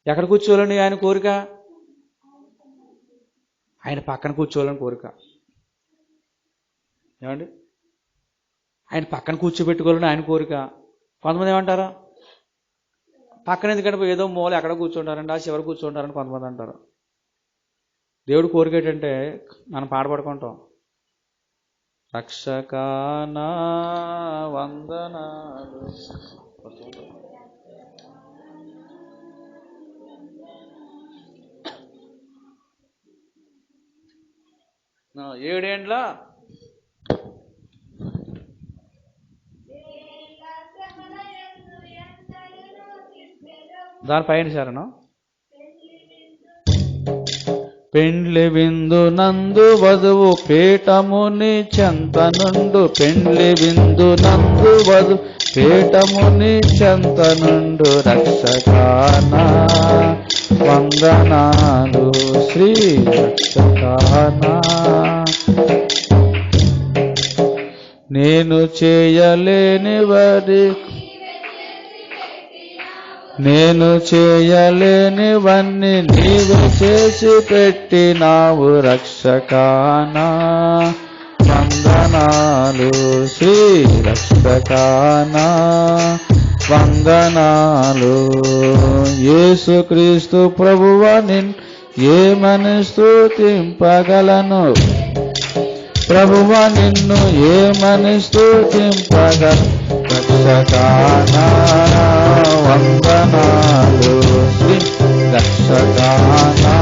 ఎక్కడ కూర్చోవాలండి ఆయన కోరిక? ఆయన పక్కన కూర్చోవాలని కోరిక. ఏమండి? ఆయన పక్కన కూర్చోబెట్టుకోవాలని ఆయన కోరిక. కొంతమంది ఏమంటారు? పక్కన ఎందుకంటే ఏదో మూల ఎక్కడ కూర్చుంటారండి, ఆ చివరి కూర్చుంటారని కొంతమంది అంటారు. దేవుడు కోరిక ఏంటంటే మనం పాడపడుకుంటాం, రక్షకానా వందనాలు. 7 ఏండ్ల దానిపైన శరణం. పెండ్లి విందు నందు వధువు పీఠముని చెంత నుండు, పెండ్లి విందు నందు వధువు పీఠముని చెంత నుండు, రక్షకానా వందనాలు శ్రీ రక్షకానా. నేను చేయలేనివన్నీ నీవు చేసి పెట్టినావు, రక్షకానా వందనాలు శ్రీ రక్షకానా వందనాలు. యేసుక్రీస్తు ప్రభువా నిన్ను ఏమని స్తుతింపగలను, ప్రభువా నిన్ను ఏమని స్తుతింపగలను, రక్షకానా వందనాలు శ్రీ రక్షకానా.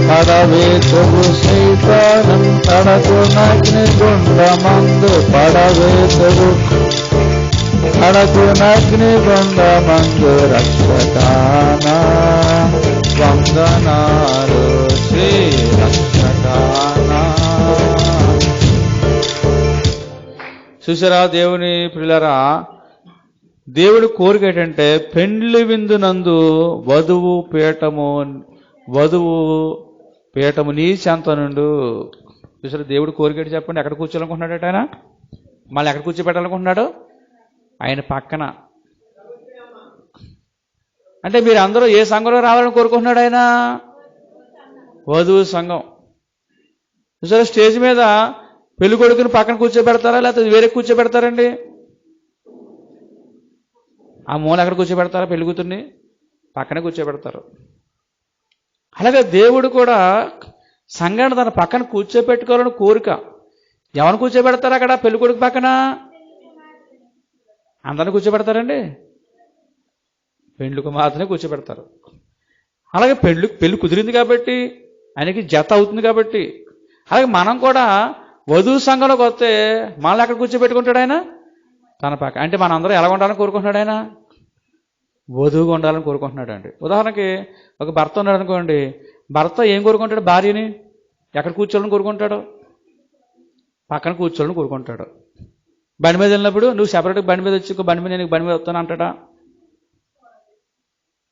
పడవేతువు సైతానం కడకునగ్నిగుండమందు, కడకునగ్నిగుండమందు, రక్షకానా వందనాలు శ్రీ రక్షకానా. చూసారా దేవుని ప్రియులారా, దేవుడి కోరిక ఏంటంటే పెండ్లి విందునందు వధువు పీఠము నీ చెంత నుండు. చూసారా దేవుడి కోరిక ఏంటి చెప్పండి? ఎక్కడ కూర్చోాలనుకుంటున్నాడట ఆయన? మళ్ళీ ఎక్కడ కూర్చోబెట్టాలనుకుంటున్నాడు? ఆయన పక్కన. అంటే మీరు అందరూ ఏ సంఘంలో రావాలని కోరుకుంటున్నాడు ఆయన? వధువు సంఘం. సరే, స్టేజ్ మీద పెళ్లి కొడుకుని పక్కన కూర్చోబెడతారా లేకపోతే వేరే కూర్చోబెడతారండి? ఆ మూల ఎక్కడ కూర్చోబెడతారా? పెళ్లి కూతుర్ని పక్కనే కూర్చోబెడతారు. అలాగే దేవుడు కూడా సంఘాన్ని తన పక్కన కూర్చోబెట్టుకోవాలని కోరిక. ఎవరిని కూర్చోబెడతారు అక్కడ పెళ్లి కొడుకు పక్కన? అందరిని కూర్చోబెడతారండి? పెళ్లి కుమార్తెనే కూర్చోబెడతారు. అలాగే పెళ్లి కుదిరింది కాబట్టి, ఆయనకి జత అవుతుంది కాబట్టి, అలాగే మనం కూడా వధువు సంఘంలోకి వస్తే మనల్ని ఎక్కడ కూర్చోబెట్టుకుంటాడు ఆయన? తన పక్క. అంటే మన అందరూ ఎలా ఉండాలని కోరుకుంటున్నాడు ఆయన? వధువుగా ఉండాలని కోరుకుంటున్నాడు అండి. ఉదాహరణకి ఒక భర్త ఉన్నాడు అనుకోండి, భర్త ఏం కోరుకుంటాడు? భార్యని ఎక్కడ కూర్చోవాలని కోరుకుంటాడు? పక్కన కూర్చోవాలని కోరుకుంటాడు. బండి మీద వెళ్ళినప్పుడు నువ్వు సెపరేట్గా బండి మీద వచ్చి బండి మీద నేను బండి మీద వస్తాను అంటాడా?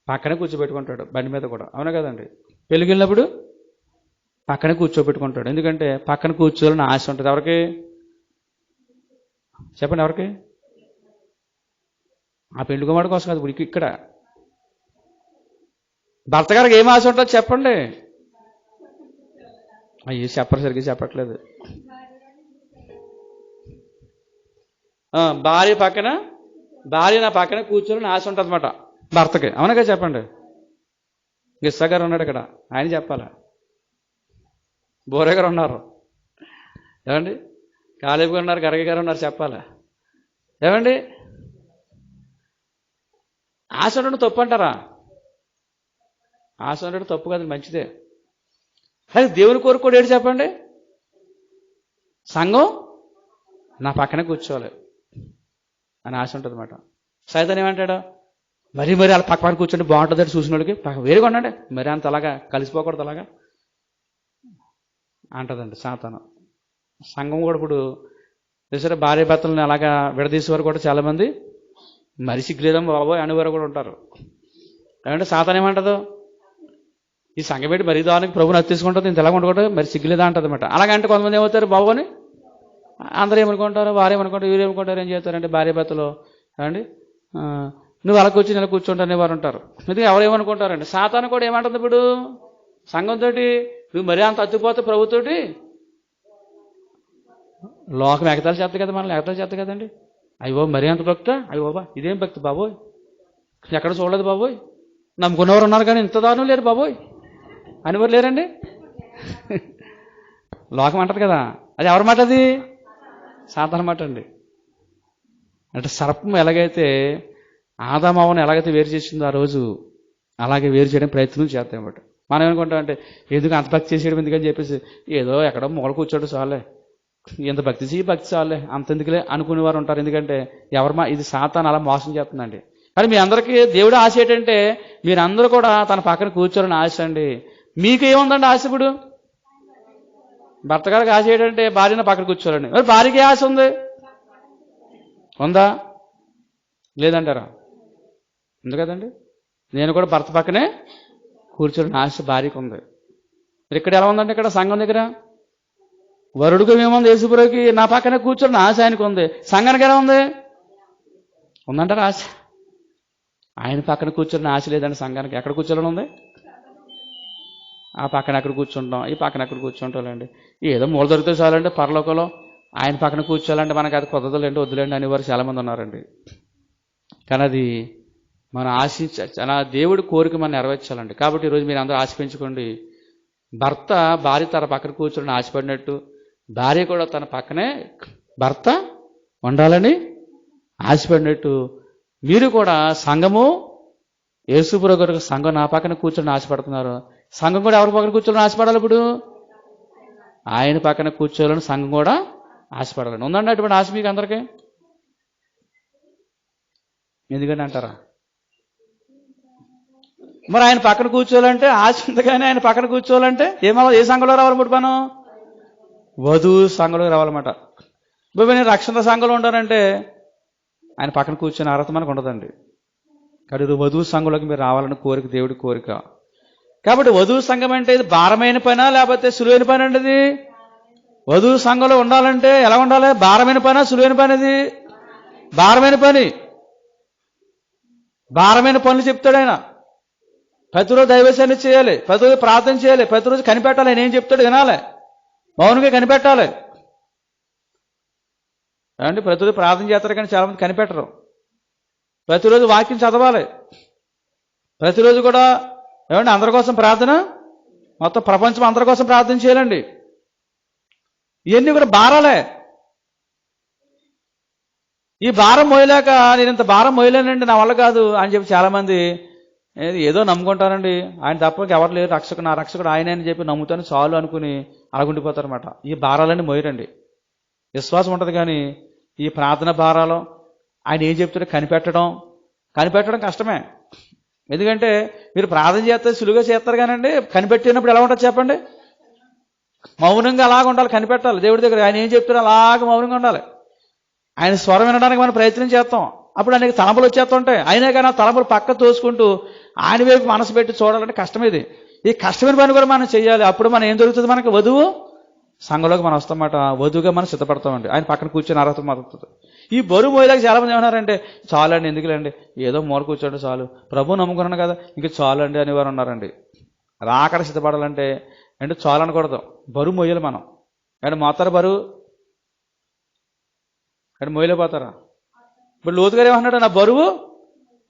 పక్కనే కూర్చోబెట్టుకుంటాడు బండి మీద కూడా. అవునా కదండి? పెళ్ళికి వెళ్ళినప్పుడు పక్కనే కూర్చోబెట్టుకుంటాడు. ఎందుకంటే పక్కన కూర్చోవాలని ఆశ ఉంటుంది. ఎవరికి చెప్పండి? ఎవరికి? ఆ పెళ్లి కుమారుడు కోసం కాదు, ఇప్పుడు ఇక్కడ భర్త గారికి ఏం ఆశ ఉంటుందో చెప్పండి. అయ్యి చెప్పరు, సరిగ్గా చెప్పట్లేదు. భార్య నా పక్కన కూర్చోని ఆశ ఉంటుంది అన్నమాట భర్తకి. అవునా కదా? చెప్పండి. గిస్సా గారు ఉన్నాడు ఇక్కడ, ఆయన చెప్పాలా? బోరే గారు ఉన్నారు, ఏమండి? కాలేబు గారు ఉన్నారు, గరగ గారు ఉన్నారు, చెప్పాలా? ఏమండి? ఆశ ఉండడం తప్పు అంటారా? ఆశ ఉండడం తప్పు కాదు, మంచిదే. అది దేవుని కోరుకోడు ఏంటి చెప్పండి? సంఘం నా పక్కనే కూర్చోవాలి అని ఆశ ఉంటుంది అన్నమాట. సైతాన్ ఏమంటాడు? మరి అలా పక్క కూర్చొని బాగుంటుందంటే చూసిన వాళ్ళకి వేరుగా ఉండండి, మరి అంత అలాగా కలిసిపోకూడదు అలాగా అంటదండి సాతాను. సంఘం కూడా ఇప్పుడు సరే భార్య భర్తలను అలాగా విడదీసేవారు కూడా చాలామంది మరి సిగ్గులేదం బాబోయ్ అనేవారు కూడా ఉంటారు. ఏమంటే సాతాన్ ఏమంటదో? ఈ సంఘం పెట్టి మరీ దానికి ప్రభుని అత్తేసుకుంటుంది, ఇంత ఎలాగ ఉండకూడదు, మరి సిగ్గులేదా అంటది అనమాట. అలాగంటే కొంతమంది ఏమవుతారు? బాబు అని అందరూ ఏమనుకుంటారు, వారు ఏమనుకుంటారు, వీరు ఏమనుకుంటారు, ఏం చేస్తారంటే భార్య భర్తలు అండి నువ్వు అలా కూర్చుని ఇలా కూర్చుంటానే వారు ఉంటారు. ఎందుకంటే ఎవరు ఏమనుకుంటారండి? సాతాను కూడా ఏమంటుంది ఇప్పుడు సంఘంతో? నువ్వు మరీ అంత అత్తిపోతే ప్రభుతోటి లోకం ఎగతాలు చేస్తుంది కదా, మనల్ని ఎగతాలు చేస్తుంది కదండి. అయ్యో మరీ అంత భక్త, అయ్యో బాబా ఇదేం భక్తి బాబోయ్, ఎక్కడ చూడలేదు బాబోయ్, నమ్ముకున్నవారు ఉన్నారు కానీ ఇంత దారుణం లేరు బాబోయ్ అనేవారు లేరండి. లోకం అంటది కదా. అది ఎవరి మాట? అది సాతాను మాట అండి. అంటే సర్పం ఎలాగైతే ఆదామవ్వను ఎలాగైతే వేరు చేసిందో ఆ రోజు, అలాగే వేరు చేయడం ప్రయత్నం చేస్తాం అన్నమాట. మనం ఏమనుకుంటామంటే ఎందుకు అంత భక్తి చేసేయడం ఎందుకని చెప్పేసి ఏదో ఎక్కడో మూల కూర్చోడు చాలే, ఇంత భక్తి చేయి భక్తి చాలే, అంత ఎందుకులే అనుకునేవారు ఉంటారు. ఎందుకంటే ఇది సాతాను అలా మోసం చేస్తుందండి. కానీ మీ అందరికీ దేవుడు ఆశ ఏంటంటే మీరందరూ కూడా తన పక్కన కూర్చోవాలని ఆశ అండి. మీకు ఏముందండి ఆశ? ఇప్పుడు భర్త గారికి ఆశ ఏంటంటే భార్యను పక్కన కూర్చోవాలండి. మరి భార్యకి ఆశ ఉంది, ఉందా? లేదంటారా? ఉంది కదండి. నేను కూడా భర్త పక్కనే కూర్చోవాలని ఆశ భార్యకు ఉంది. మరి ఇక్కడ ఎలా ఉందంటే ఇక్కడ సంఘం దగ్గర వరుడుకు ఏముంది? యేసుప్రభుకి నా పక్కనే కూర్చోవాలని ఆశ ఆయనకు ఉంది. సంఘానికి ఎలా ఉంది? ఉందంటారా ఆశ? ఆయన పక్కన కూర్చోని ఆశ లేదండి సంఘానికి. ఎక్కడ కూర్చోవాలని ఉంది? ఆ పక్కన ఎక్కడ కూర్చుంటాం, ఈ పక్కన ఎక్కడ కూర్చుంటాంలేండి. ఏదో మూల దొరికితే చాలండి పరలోకంలో ఆయన పక్కన కూర్చోాలంటే మనకు అది కుదరదులేండి, వద్దులేండి అనేవారు చాలామంది ఉన్నారండి. కానీ అది మనం అలా దేవుడి కోరిక మనం నెరవేర్చాలండి. కాబట్టి ఈరోజు మీరు అందరూ ఆశ పెంచుకోండి. భర్త భార్య తన పక్కన కూర్చొని ఆశపడినట్టు భార్య కూడా తన పక్కనే భర్త ఉండాలని ఆశపడినట్టు మీరు కూడా సంఘము యేసుప్రభు గారు సంఘం నా పక్కన కూర్చొని ఆశపడుతున్నారు. సంఘం కూడా ఎవరి పక్కన కూర్చొని ఆశపడాలి? ఇప్పుడు ఆయన పక్కన కూర్చోవాలని సంఘం కూడా ఆశపడాలని ఉందండి. అటువంటి ఆశ మీకు అందరికీ ఎందుకంటే అంటారా? మరి ఆయన పక్కన కూర్చోవాలంటే ఆశ ఉంది, కానీ ఆయన పక్కన కూర్చోవాలంటే ఏ సంఘంలో రావాలి? ఇప్పుడు మనం వధువు సంఘంలో రావాలన్నమాట. ఇప్పుడు నేను రక్షణ సంఘంలో ఉంటానంటే ఆయన పక్కన కూర్చొని అర్హత మనకు ఉండదండి. కాబట్టి వధువు సంఘంలోకి మీరు రావాలని కోరిక దేవుడి కోరిక. కాబట్టి వధువు సంఘం అంటే ఇది భారమైన పనా లేకపోతే సులువైన పని అండి? ఇది వధువు సంఘంలో ఉండాలంటే ఎలా ఉండాలి? భారమైన పనా సులువైన పని? ఇది భారమైన పని. భారమైన పనులు చెప్తాడు ఆయన. ప్రతిరోజు దైవశాన్ని చేయాలి, ప్రతిరోజు ప్రార్థన చేయాలి, ప్రతిరోజు కనిపెట్టాలి. ఆయన ఏం చెప్తాడు వినాలి, మౌనంగా కనిపెట్టాలి. ఏమండి, ప్రతిరోజు ప్రార్థన చేస్తారు కానీ చాలామంది కనిపెట్టరు. ప్రతిరోజు వాక్యం చదవాలి, ప్రతిరోజు కూడా ఏమండి అందరి కోసం ప్రార్థన, మొత్తం ప్రపంచం అందరి కోసం ప్రార్థన చేయాలండి. ఇవన్నీ కూడా భారాలే. ఈ భారం మోయలేక నేను ఇంత భారం మోయలేనండి, నా వల్ల కాదు అని చెప్పి చాలామంది ఏదో నమ్ముకుంటారండి. ఆయన తప్ప ఎవరు లేరు, రక్షకుడు నా రక్షకుడు ఆయన అని చెప్పి నమ్ముతాను చాలు అనుకుని అలాగుండిపోతారన్నమాట. ఈ భారాలన్నీ మోయరండి. విశ్వాసం ఉంటుంది కానీ ఈ ప్రార్థన భారాలు, ఆయన ఏం చెప్తాడో కనిపెట్టడం కష్టమే. ఎందుకంటే మీరు ప్రార్థన చేస్తే సులువుగా చేస్తారు కానండి, కనిపెట్టినప్పుడు ఎలా ఉంటుంది చెప్పండి? మౌనంగా అలాగ ఉండాలి, కనిపెట్టాలి. దేవుడి దగ్గర ఆయన ఏం చెప్తాడో అలాగ మౌనంగా ఉండాలి. ఆయన స్వరం వినడానికి మనం ప్రయత్నం చేస్తాం, అప్పుడు ఆయనకి తలంపులు వచ్చేస్తుంటాయి. అయినా కానీ ఆ తలంపులు పక్క తోసుకుంటూ ఆయన వైపు మనసు పెట్టి చూడాలంటే కష్టం. ఇది ఈ కష్టమైన పని కూడా మనం చేయాలి. అప్పుడు మనం ఏం జరుగుతుంది, మనకి వధువు సంఘంలోకి మనం వస్తామన్నమాట. వధువుగా మనం సిద్ధపడతామండి. ఆయన పక్కన కూర్చొని అర్హత మొదలుతుంది. ఈ బరువు మోయలేక చాలా మంది ఏమన్నారంటే చాలండి, ఎందుకులేండి, ఏదో మూల కూర్చోండి చాలు, ప్రభు నమ్ముకున్నాను కదా ఇంక చాలండి అనేవారు ఉన్నారండి. రాకడ సిద్ధపడాలంటే అంటే చాలు అనకూడదు, బరువు మోయాలి మనం. కానీ మోతారు బరువు కానీ మోయలేకపోతారా? ఇప్పుడు లోతుగారు ఏమన్నాడు, నా బరువు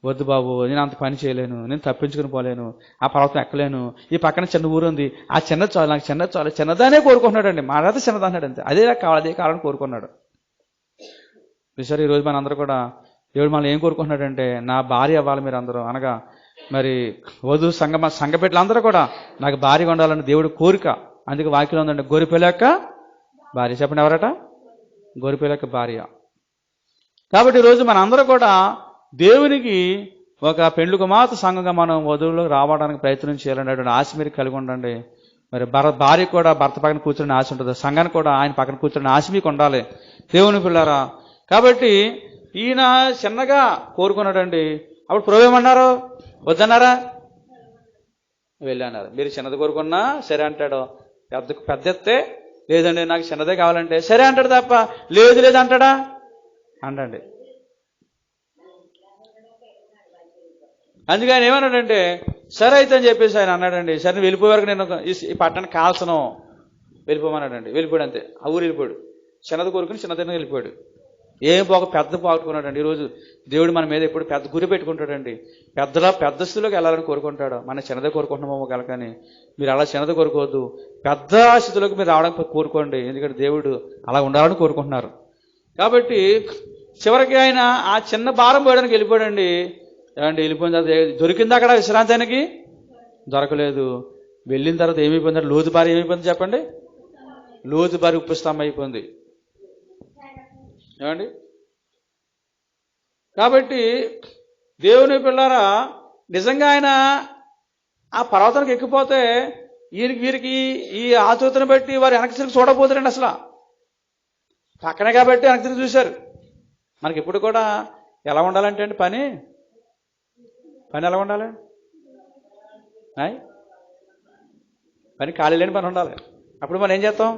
వద్దు బాబు, నేను అంత పని చేయలేను, నేను తప్పించుకుని పోలేను, ఆ పర్వతం ఎక్కలేను, ఈ పక్కన చిన్న ఊరు ఉంది, ఆ చిన్న చాలు, నాకు చిన్న చాలు, చిన్నదానే కోరుకుంటున్నాడు అండి. మాట్లాడితే చిన్నదా అన్నాడు అంతే, అదే కావాలి, అదే కావాలని కోరుకున్నాడు. సరే ఈరోజు మన అందరూ కూడా దేవుడు మనల్ని ఏం కోరుకుంటున్నాడంటే నా భార్య అవ్వాలి మీరు అందరూ, అనగా మరి వధు సంఘ బిడ్డలందరూ కూడా నాకు భార్య ఉండాలని దేవుడి కోరిక. అందుకే వాక్యం ఉందండి, గొర్రెపిల్ల యొక్క భార్య. చెప్పండి ఎవరట? గొర్రెపిల్ల యొక్క భార్య. కాబట్టి ఈరోజు మన అందరూ కూడా దేవునికి ఒక పెండ్లి కుమార్తె సంఘంగా మనం వధువులోకి రావడానికి ప్రయత్నం చేయాలనేటువంటి ఆశ మీరు కలిగి ఉండండి. మరి భార్య కూడా భర్త పక్కన కూర్చుని ఆశ ఉంటుంది, సంఘానికి కూడా ఆయన పక్కన కూర్చుని ఆశ మీకు ఉండాలి దేవుని పిల్లారా. కాబట్టి ఈయన చిన్నగా కోరుకున్నాడండి. అప్పుడు ప్రభు ఏమన్నారు, వద్దన్నారా? వెళ్ళన్నారు. మీరు చిన్నది కోరుకున్నా సరే అంటాడు, పెద్ద ఎత్తే లేదండి నాకు చిన్నదే కావాలంటే సరే అంటాడు తప్ప లేదు అంటాడా? అంటండి. అందుకే ఆయన ఏమన్నాడంటే సరే అయితే అని చెప్పేసి ఆయన అన్నాడండి. సరే నువ్వు వెళ్ళిపోయే వరకు నేను ఈ పట్టణానికి కాల్సను వెళ్ళిపోమన్నాడండి. వెళ్ళిపోయాడు అంతే, ఆ ఊరు వెళ్ళిపోయాడు. చిన్నది కోరుకుని చిన్నదైనా వెళ్ళిపోయాడు. ఏం పెద్ద పోగొట్టుకున్నాడండి. ఈరోజు దేవుడు మన మీద ఎప్పుడు పెద్ద గురి పెట్టుకుంటాడండి. పెద్ద స్థితిలోకి వెళ్ళాలని కోరుకుంటాడు. మన చిన్నదే కోరుకుంటున్నామో కలకని మీరు అలా చిన్నది కోరుకోవద్దు, పెద్ద స్థితిలోకి మీరు రావడానికి కోరుకోండి. ఎందుకంటే దేవుడు అలా ఉండాలని కోరుకుంటున్నారు. కాబట్టి చివరికి ఆయన ఆ చిన్న భారం పోయడానికి వెళ్ళిపోయాడండి. ఏమంటే వెళ్ళిపోయిన తర్వాత దొరికింది అక్కడ విశ్రాంతానికి? దొరకలేదు. వెళ్ళిన తర్వాత ఏమైపోయిందంటే లోతు భార్య ఏమైపోయింది చెప్పండి? లోతు భార్య ఉప్పుస్తంభం అయిపోయింది. ఏమండి? కాబట్టి దేవుని పిల్లారా, నిజంగా ఆయన ఆ పర్వతానికి ఎక్కిపోతే వీరికి ఈ ఆతృతను బట్టి వారు వెనక్కి తిరిగి చూడకపోతారండి. అసలు పక్కనే కాబట్టి వెనక్కి తిరిగి చూశారు. మనకి ఇప్పుడు కూడా ఎలా ఉండాలంటే అండి పని ఎలా ఉండాలి? పని ఖాళీ లేని పని ఉండాలి. అప్పుడు మనం ఏం చేస్తాం?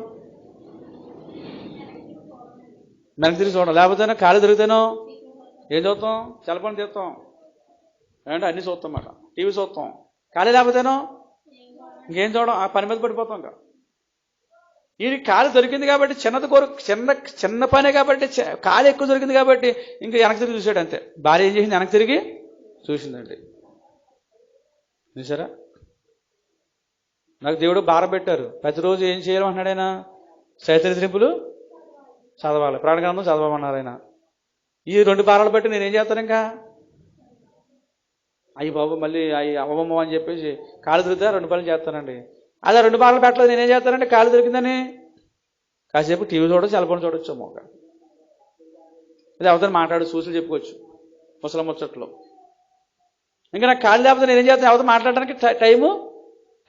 వెనక్కి తిరిగి చూడాలి. లేకపోతే ఖాళీ దొరికితేనో ఏం చూస్తాం? సెల్ ఫోన్ చేస్తాం, ఏమంటే అన్ని చూస్తాం అన్నమాట, టీవీ చూస్తాం. ఖాళీ లేకపోతేనో ఇంకేం చూడడం, ఆ పని మీద పడిపోతాం. ఇంకా ఈ ఖాళీ దొరికింది కాబట్టి చిన్న పనే కాబట్టి ఖాళీ ఎక్కువ దొరికింది కాబట్టి ఇంకా వెనక్కి తిరిగి చూసాడు అంతే. భార్య ఏం చేసింది? వెనక్కి తిరిగి చూసిందండి. చూసారా? నాకు దేవుడు భారం పెట్టారు, ప్రతిరోజు ఏం చేయాలన్నాడు ఆయన? చరిత్రపులు చదవాలి, ప్రాణగ్రంథం చదవమన్నారు ఆయన. ఈ 2 భారాలు బట్టి నేనేం చేస్తాను? ఇంకా అయ్యి బాబు మళ్ళీ అవి అవ్వమ్మ అని చెప్పేసి కాళ్ళు దొరికితే 2 పనులు చేస్తానండి. అదే 2 భారాలు పెట్టలేదు నేనేం చేస్తానంటే కాళ్ళు దొరికిందని కాసేపు టీవీ చూడొచ్చు, సెల్ ఫోన్ చూడొచ్చు, మొక్క అదే అవతల మాట్లాడు సూసులు చెప్పుకోవచ్చు ముసలం ముచ్చట్లో. ఇంకా నాకు ఖాళీ లేకపోతే నేనేం చేస్తాను? అవతల మాట్లాడడానికి టైము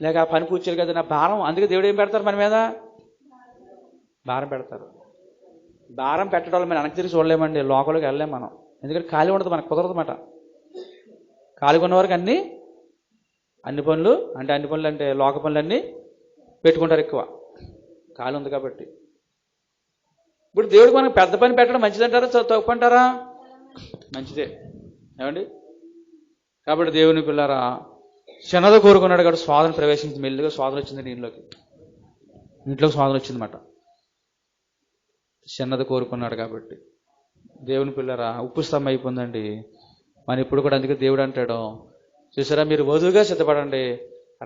లేక ఆ పని పూర్చేయాలి కదా, నా భారం. అందుకే దేవుడు ఏం పెడతారు మన మీద? భారం పెడతారు. భారం పెట్టడం వల్ల మనం వెనక్కి తిరిగి చూడలేమండి, లోకంలోకి వెళ్ళలేం మనం. ఎందుకంటే ఖాళీ ఉండదు, మనకు కుదరదు అన్నమాట. ఖాళీ ఉన్న వరకు అన్ని పనులు అంటే లోక పనులన్నీ పెట్టుకుంటారు ఎక్కువ, ఖాళీ ఉంది కాబట్టి. ఇప్పుడు దేవుడికి మనకు పెద్ద పని పెట్టడం మంచిదంటారా తప్పు అంటారా? మంచిదే. ఏమండి? కాబట్టి దేవుని పిల్లారా, చిన్నది కోరుకున్నాడు కాబట్టి స్వాదన ప్రవేశించి మెల్లిగా స్వాదన వచ్చింది ఇంట్లోకి స్వాదన వచ్చిందన్నమాట. చిన్నది కోరుకున్నాడు కాబట్టి. దేవుని పిల్లరా, ఉప్పు స్తంభం అయిపోయిందండి మన ఇప్పుడు కూడా. అందుకే దేవుడు అంటాడు చూసారా, మీరు వధువుగా సిద్ధపడండి,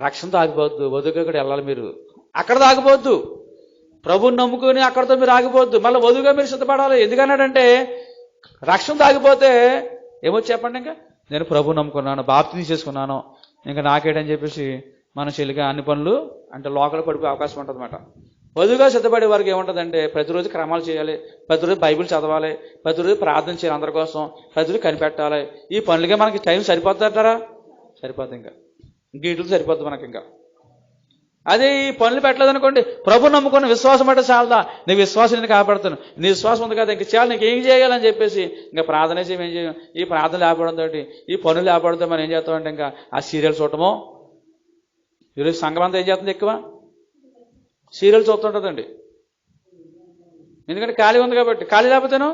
రక్షణతో ఆగిపోవద్దు. వధువుగా కూడా వెళ్ళాలి, మీరు అక్కడ ఆగిపోవద్దు. ప్రభుని నమ్ముకొని అక్కడితో మీరు ఆగిపోవద్దు, మళ్ళీ వధువుగా మీరు సిద్ధపడాలి. ఎందుకన్నాడంటే రక్షణతో ఆగిపోతే ఏమొచ్చి చెప్పండి, ఇంకా నేను ప్రభుని నమ్ముకున్నాను, బాప్తిని చేసుకున్నాను, ఇంకా నాకేటని చెప్పేసి మన చెల్లిగా అన్ని పనులు అంటే లోకల్ పడిపోయే అవకాశం ఉంటుంది అన్నమాట. వధువుగా సిద్ధపడే వారికి ఏముంటుందంటే ప్రతిరోజు క్రమాలు చేయాలి, ప్రతిరోజు బైబిల్ చదవాలి, ప్రతిరోజు ప్రార్థన చేయాలి, అందరి కోసం ప్రతిరోజు కనిపెట్టాలి. ఈ పనులకే మనకి టైం సరిపోతుంటారా? సరిపోద్ది. ఇంకా వీటికి సరిపోద్ది మనకి. ఇంకా అదే ఈ పనులు పెట్టలేదనుకోండి, ప్రభు నమ్ముకున్న విశ్వాసం అంటే చాలదా, నీ విశ్వాసం నేను కాపాడుతాను, నీ విశ్వాసం ఉంది కదా, ఇంక చాలా నీకు ఏం చేయాలని చెప్పేసి ఇంకా ప్రార్థన చేయం, ఏం చేయం. ఈ ప్రార్థన లేకపోవడంతో, ఈ పనులు లేకపోవడంతో మనం ఏం చేస్తామంటే ఇంకా ఆ సీరియల్ చూడటమో. ఈరోజు సంఘం అంతా ఏం చేస్తుంది, ఎక్కువ సీరియల్ చూస్తుంటుందండి. ఎందుకంటే ఖాళీ ఉంది కాబట్టి. ఖాళీ లేకపోతేనో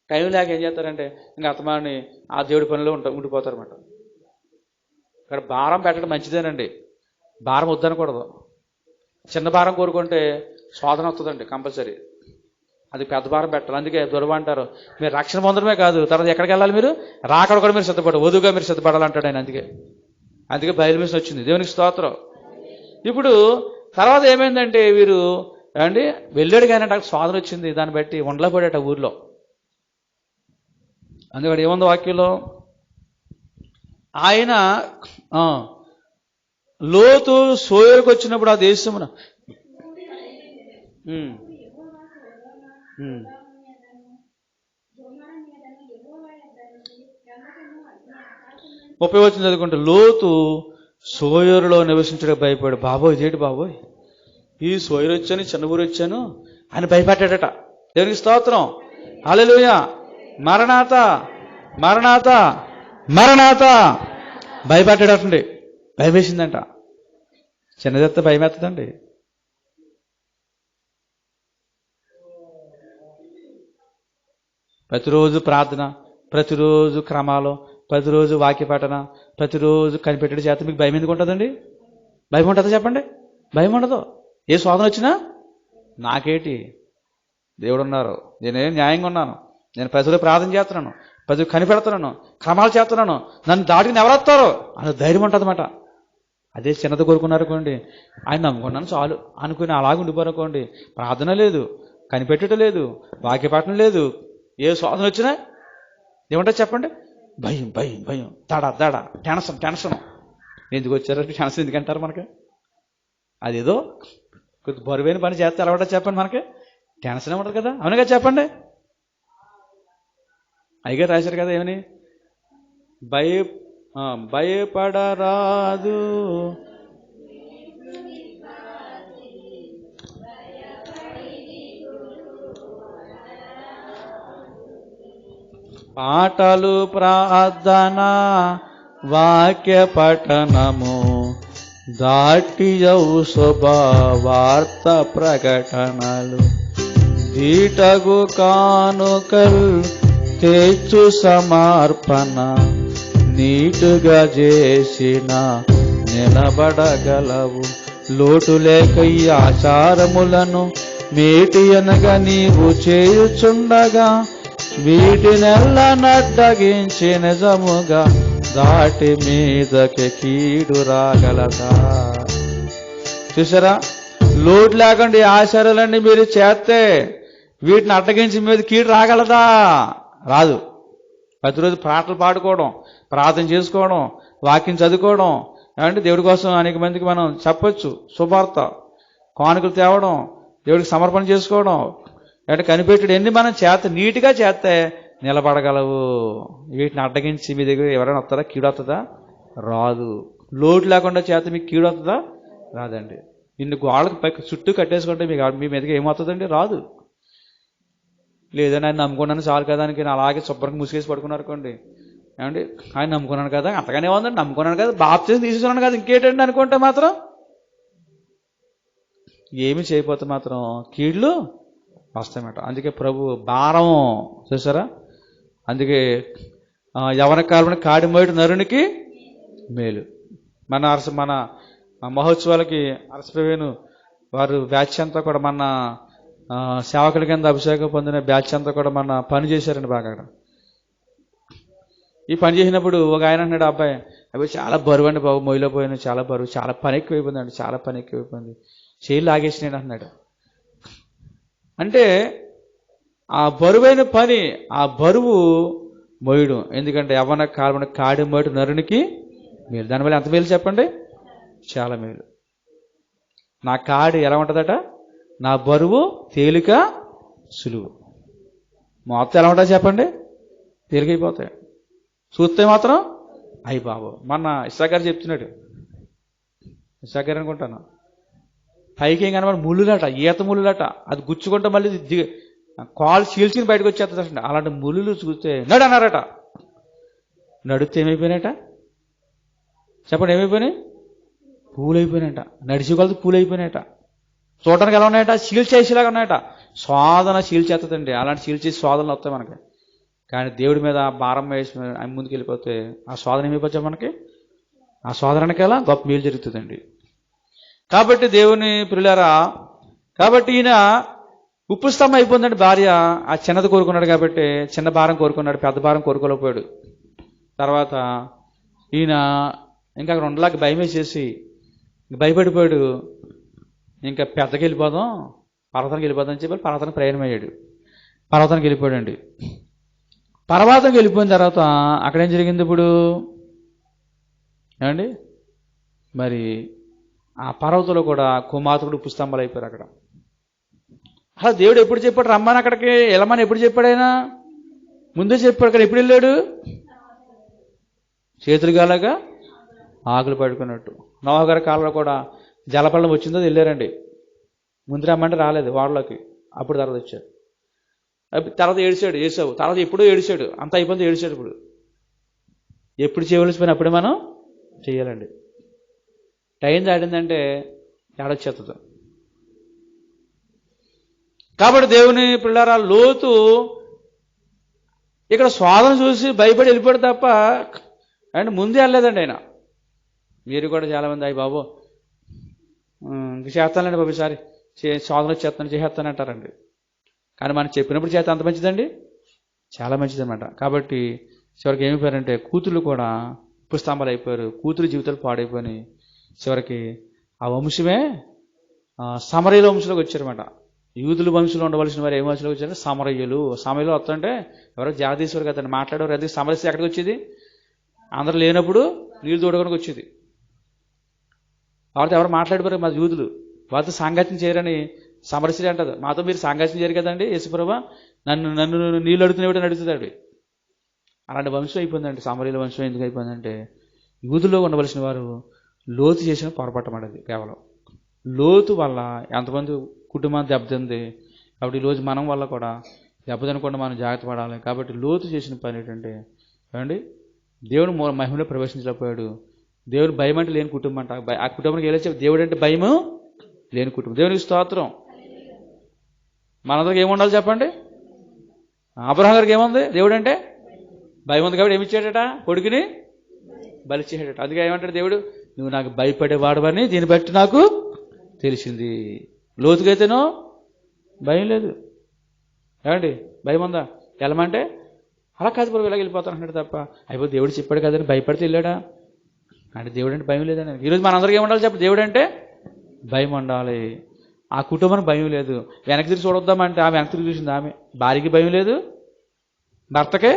టైం లేక ఏం చేస్తారంటే ఇంకా అత్తమాని ఆ దేవుడి పనిలో ఉండిపోతారన్నమాట. ఇక్కడ భారం పెట్టడం మంచిదేనండి, భారం వద్దనకూడదు. చిన్న భారం కోరుకుంటే శోధన వస్తుందండి కంపల్సరీ. అది పెద్ద భారం పెట్టాలి. అందుకే దొరవ అంటారు, మీరు రక్షణ పొందడమే కాదు, తర్వాత ఎక్కడికి వెళ్ళాలి, మీరు రాకడ కూడా మీరు సిద్ధపడాలి, వధువుగా మీరు సిద్ధపడాలంటాడు ఆయన. అందుకే బయలు మిషన్ వచ్చింది. దేవునికి స్తోత్రం. ఇప్పుడు తర్వాత ఏమైందంటే వీరు అండి వెళ్ళాడు కానీ అక్కడ శోధన వచ్చింది, దాన్ని బట్టి ఉండలేకపోయాట ఊర్లో. అందుకని ఏముంది వాక్యంలో, ఆయన లోతు సోయరుకు వచ్చినప్పుడు ఆ దేశమున 30 వచనం చదువుకుంటే, లోతు సోయరులో నివసించడానికి భయపడు. బాబోయ్ ఇదేంటి బాబోయ్, ఈ సోయరు వచ్చాను, చిన్న ఊరు వచ్చాను అని భయపడ్డాడట. దేవునికి స్తోత్రం, హల్లెలూయా. మరణాత మరణాత మరణాత భయపడ్డాడటండి. భయం వేసిందంట. చిన్నదెత్త భయం ఎత్తదండి. ప్రతిరోజు ప్రార్థన, ప్రతిరోజు క్రమాలు, ప్రతిరోజు వాక్య పఠన, ప్రతిరోజు కనిపెట్టడం చేత మీకు భయం ఎందుకు ఉంటుందండి? భయం ఉంటుందా చెప్పండి? భయం ఉండదు. ఏ శోధన వచ్చినా నాకేటి, దేవుడు ఉన్నారు, నేనేం న్యాయంగా ఉన్నాను, నేను ప్రజలు ప్రార్థన చేస్తున్నాను, ప్రజలు కనిపెడుతున్నాను, క్రమాలు చేస్తున్నాను, నన్ను దాటిని ఎవరు వస్తారో అన్న ధైర్యం ఉంటుంది అన్నమాట. అదే చిన్నది కోరుకున్నారనుకోండి, ఆయన నమ్ముకున్నాను చాలు అనుకుని అలాగే ఉండిపోరనుకోండి, ప్రార్థన లేదు, కనిపెట్టడం లేదు, వాక్యపాఠం లేదు, ఏ శోధన వచ్చినా ఏమంటారు చెప్పండి? భయం భయం భయం, దడ టెన్షన్ టెన్షన్. ఎందుకు వచ్చారంటే టెన్షన్ ఎందుకంటారు మనకి? అదేదో కొద్ది బరువైన పని చేస్తే ఎలా ఉంటుంది చెప్పండి, మనకి టెన్షన్ ఉంటుంది కదా, అవునుగా చెప్పండి. అయ్యగారు రాశారు కదా ఏమని, భయపడరాదు పాటలు, ప్రార్థన, వాక్య పఠనము, దాటియవు శుభవార్త ప్రకటనలు, దీటగు కానుకలు తెచ్చు సమర్పణ, నీటుగా చేసిన నిలబడగలవు. లోటు లేక ఈ ఆచారములను మేటి అనగా నీవు చేయుచుండగా, వీటినెల్ల నడ్డగించి నిజముగా దాటి మీదకి కీడు రాగలదా? చూసారా, లోటు లేకుండా ఈ ఆచారాలన్నీ మీరు చేస్తే వీటిని అడ్డగించి మీద కీడు రాగలదా? రాదు. ప్రతిరోజు పాటలు పాడుకోవడం, ప్రార్థన చేసుకోవడం, వాక్యం చదువుకోవడం, అంటే దేవుడి కోసం అనేక మందికి మనం చెప్పొచ్చు శుభార్త, కానుకలు తేవడం, దేవుడికి సమర్పణ చేసుకోవడం, అంటే కనిపెట్టడం, ఎన్ని మనం చేస్తే నీట్గా చేస్తే నిలబడగలవు. వీటిని అడ్డగించి మీ దగ్గర ఎవరైనా వస్తారా? కీడు వస్తుందా? రాదు. లోటు లేకుండా చేస్తే మీకు కీడు వస్తుందా? రాదండి. ఇన్ని గోళ్ళకి పైకి చుట్టూ కట్టేసుకుంటే మీ మీదకి ఏమవుతుందండి? రాదు. లేదని ఆయన నమ్ముకున్నాను చాలు కదా అని అలాగే శుభ్రంగా ముసిగేసి పడుకున్నారనుకోండి, ఏమండి ఆయన నమ్ముకున్నాను కదా, అంతగానే ఉందండి, నమ్ముకున్నాను కదా, బాప్తిసం తీసుకున్నాను కదా, ఇంకేంటండి అనుకుంటే మాత్రం ఏమి చేయకపోతే మాత్రం కీళ్ళు వస్తాయన్నమాట. అందుకే ప్రభు భారం చూసారా, అందుకే యవన కాలంలో కాడి మోయట నరునికి మేలు. మన మహోత్సవాలకి అరసప్రవేణు వారు బ్యాచ్ అంతా కూడా మన సేవకుల కింద అభిషేకం పొందిన బ్యాచ్ అంతా కూడా మన పని చేశారండి బాగా అక్కడ. ఈ పని చేసినప్పుడు ఒక ఆయన అన్నాడు, అబ్బాయి చాలా బరువు అండి బాబు, మొయ్యిలో పోయిన చాలా బరువు, చాలా పని ఎక్కువైపోయింది అండి, చాలా పని ఎక్కువైపోయింది, చేయిలు లాగేసినాడు అన్నాడు. అంటే ఆ బరువైన పని, ఆ బరువు మోయడం, ఎందుకంటే యవ్వన కాలమైన కాడి మోయడం నరునికి మేలు. దానివల్ల ఎంత మేలు చెప్పండి? చాలా మేలు. నా కాడి ఎలా ఉంటుందట? నా బరువు తేలిక సులువు. మొత్తం ఎలా ఉంటుంది చెప్పండి? తేలికైపోతాయి. చూస్తే మాత్రం అయ్యి బాబు. మన ఇస్సాక్ గారు చెప్తున్నాడు, ఇస్సాక్ గారు అనుకుంటాను, పైకి ఏం కనబడి ముళ్ళులట, ఈత ముళ్ళులట, అది గుచ్చుకుంటే మళ్ళీ కాలు చీల్చుకుని బయటకు వచ్చేస్తుందండి. అలాంటి ముళ్ళు చూస్తే నడు అన్నారట. నడితే ఏమైపోయినాయట చెప్పండి? ఏమైపోయినాయి? పూలు అయిపోయినాయట. నడిచికొలది పూలు అయిపోయినాయట. చూడటానికి ఎలా ఉన్నాయట? చీల్చేసేలాగా ఉన్నాయట. శోధన చీల్చేస్తుందండి. అలాంటి చీల్చేసి శోధనలు వస్తాయి మనకి. కానీ దేవుడి మీద భారం వేసి ముందుకు వెళ్ళిపోతే ఆ శోధన ఏమైపోతే మనకి, ఆ శోధనకెలా గొప్ప మేలు జరుగుతుందండి. కాబట్టి దేవుని ప్రియులారా, కాబట్టి ఈయన ఉప్పు స్తంభం అయిపోయిందండి. భార్య ఆ చిన్నది కోరుకున్నాడు కాబట్టి చిన్న భారం కోరుకున్నాడు, పెద్ద భారం కోరుకోలేకపోయాడు. తర్వాత ఈయన ఇంకా అక్కడ ఉండలాగా భయం వేసేసి భయపడిపోయాడు. ఇంకా పెద్దకి వెళ్ళిపోదాం, పర్వతానికి వెళ్ళిపోదాం అని చెప్పి పర్వతానికి ప్రయాణం అయ్యాడు. పర్వతానికి వెళ్ళిపోయాడండి. పర్వతానికి వెళ్ళిపోయిన తర్వాత అక్కడేం జరిగింది ఇప్పుడు ఏమండి? మరి ఆ పర్వతంలో కూడా కుమార్తెడు ఉప్పు స్తంభాలు అయిపోయారు అక్కడ. అసలు దేవుడు ఎప్పుడు చెప్పాడు రమ్మని, అక్కడికి వెళ్ళమని ఎప్పుడు చెప్పాడు? ఆయన ముందే చెప్పాడు. అక్కడ ఎప్పుడు వెళ్ళాడు? చేతులు గాలాగా ఆకులు పడుకున్నట్టు. నోహ గారి కాలంలో కూడా జలపల్లం వచ్చిందో వెళ్ళారండి. ముందు రమ్మంటే రాలేదు వాడలోకి, అప్పుడు తర్వాత వచ్చారు. తర్వాత ఏడిచాడు ఏసావు. తర్వాత ఎప్పుడూ ఏడిచాడు, అంత అయిపోయింది ఏడిచాడు. ఇప్పుడు ఎప్పుడు చేయవలసి పోయిన అప్పుడే మనం చెయ్యాలండి. టైం దాటిందంటే ఏడొచ్చేస్తుంది. కాబట్టి దేవుని పిల్లరా, లోతు ఇక్కడ శోధన చూసి భయపడి వెళ్ళిపోయాడు తప్ప అండ్ ముందే వెళ్ళలేదండి ఆయన. మీరు కూడా చాలామంది అయ్యి బాబు ఇంక చేస్తానండి బాబు, ఈసారి శోధన చేస్తానంటారండి. కానీ మనం చెప్పినప్పుడు చేత అంత మంచిదండి, చాలా మంచిదన్నమాట. కాబట్టి చివరికి ఏమైపోయారంటే కూతుళ్ళు కూడా ఉప్పు స్తంభాలు అయిపోయారు. కూతురు జీవితాలు పాడైపోయినాయి. చివరికి ఆ వంశమే సమరయుల వంశంలోకి వచ్చారన్నమాట. యూదుల వంశంలో ఉండవలసిన వారు ఏ వంశంలోకి వచ్చారంటే సమరయులు. సమరయులు వస్తుంటే ఎవరో జాగదీశ్వరు కదండి మాట్లాడేవారు. అది సమరస్య ఎక్కడికి వచ్చేది? అందరూ లేనప్పుడు నీళ్ళు తోడుకోనికి వచ్చేది. వారితో ఎవరు మాట్లాడిపోయారు? మా యూదులు వారితో సాంగత్యం చేయరని సమరస్య అంటది. మాతో మీరు సాంగత్యం చేయరు కదండి, యేసుప్రభా నన్ను నీళ్ళు అడుగుతున్నవి అడుగుతుంది. అలాంటి వంశం అయిపోయిందండి సమరయుల వంశం. ఎందుకు అయిపోయిందంటే యూదులో ఉండవలసిన వారు లోతు చేసిన పొరపాటమన్నది. కేవలం లోతు వల్ల ఎంతమంది కుటుంబాన్ని దెబ్బతింది. కాబట్టి ఈరోజు మనం వల్ల కూడా దెబ్బతినకుండా మనం జాగ్రత్త పడాలి. కాబట్టి లోతు చేసిన పని ఏంటంటే ఏమండి, దేవుడు మహిమలో ప్రవేశించలేకపోయాడు. దేవుడు భయం అంటే లేని కుటుంబం అంట. ఆ కుటుంబానికి వెళ్ళి దేవుడు అంటే భయము లేని కుటుంబం. దేవునికి స్తోత్రం. మనందరికి ఏముండాలి చెప్పండి? అబ్రహాం గారికి ఏముంది? దేవుడు అంటే భయం ఉంది కాబట్టి ఏమిచ్చాడట? కొడుకుని బలిచ్చేసాడట. అందుకే ఏమంటాడు దేవుడు? నువ్వు నాకు భయపడేవాడవని దీన్ని బట్టి నాకు తెలిసింది. లోతుకైతేనో భయం లేదు. ఏమండి భయం ఉందా? వెళ్ళమంటే అలా కాదు ప్రభు ఇలా వెళ్ళిపోతాను అంటాడు తప్ప అయిపో దేవుడు చెప్పాడు కదని భయపడితే వెళ్ళాడా అంటే దేవుడు అంటే భయం లేదని. ఈరోజు మనందరికీ ఏముండాలి చెప్ప? దేవుడు అంటే భయం ఉండాలి. ఆ కుటుంబానికి భయం లేదు. వెనక్కి తిరిగి చూడొద్దామంటే ఆమె వెనక్కి తిరిగి చూసింది. ఆమె భార్యకి భయం లేదు, భర్తకే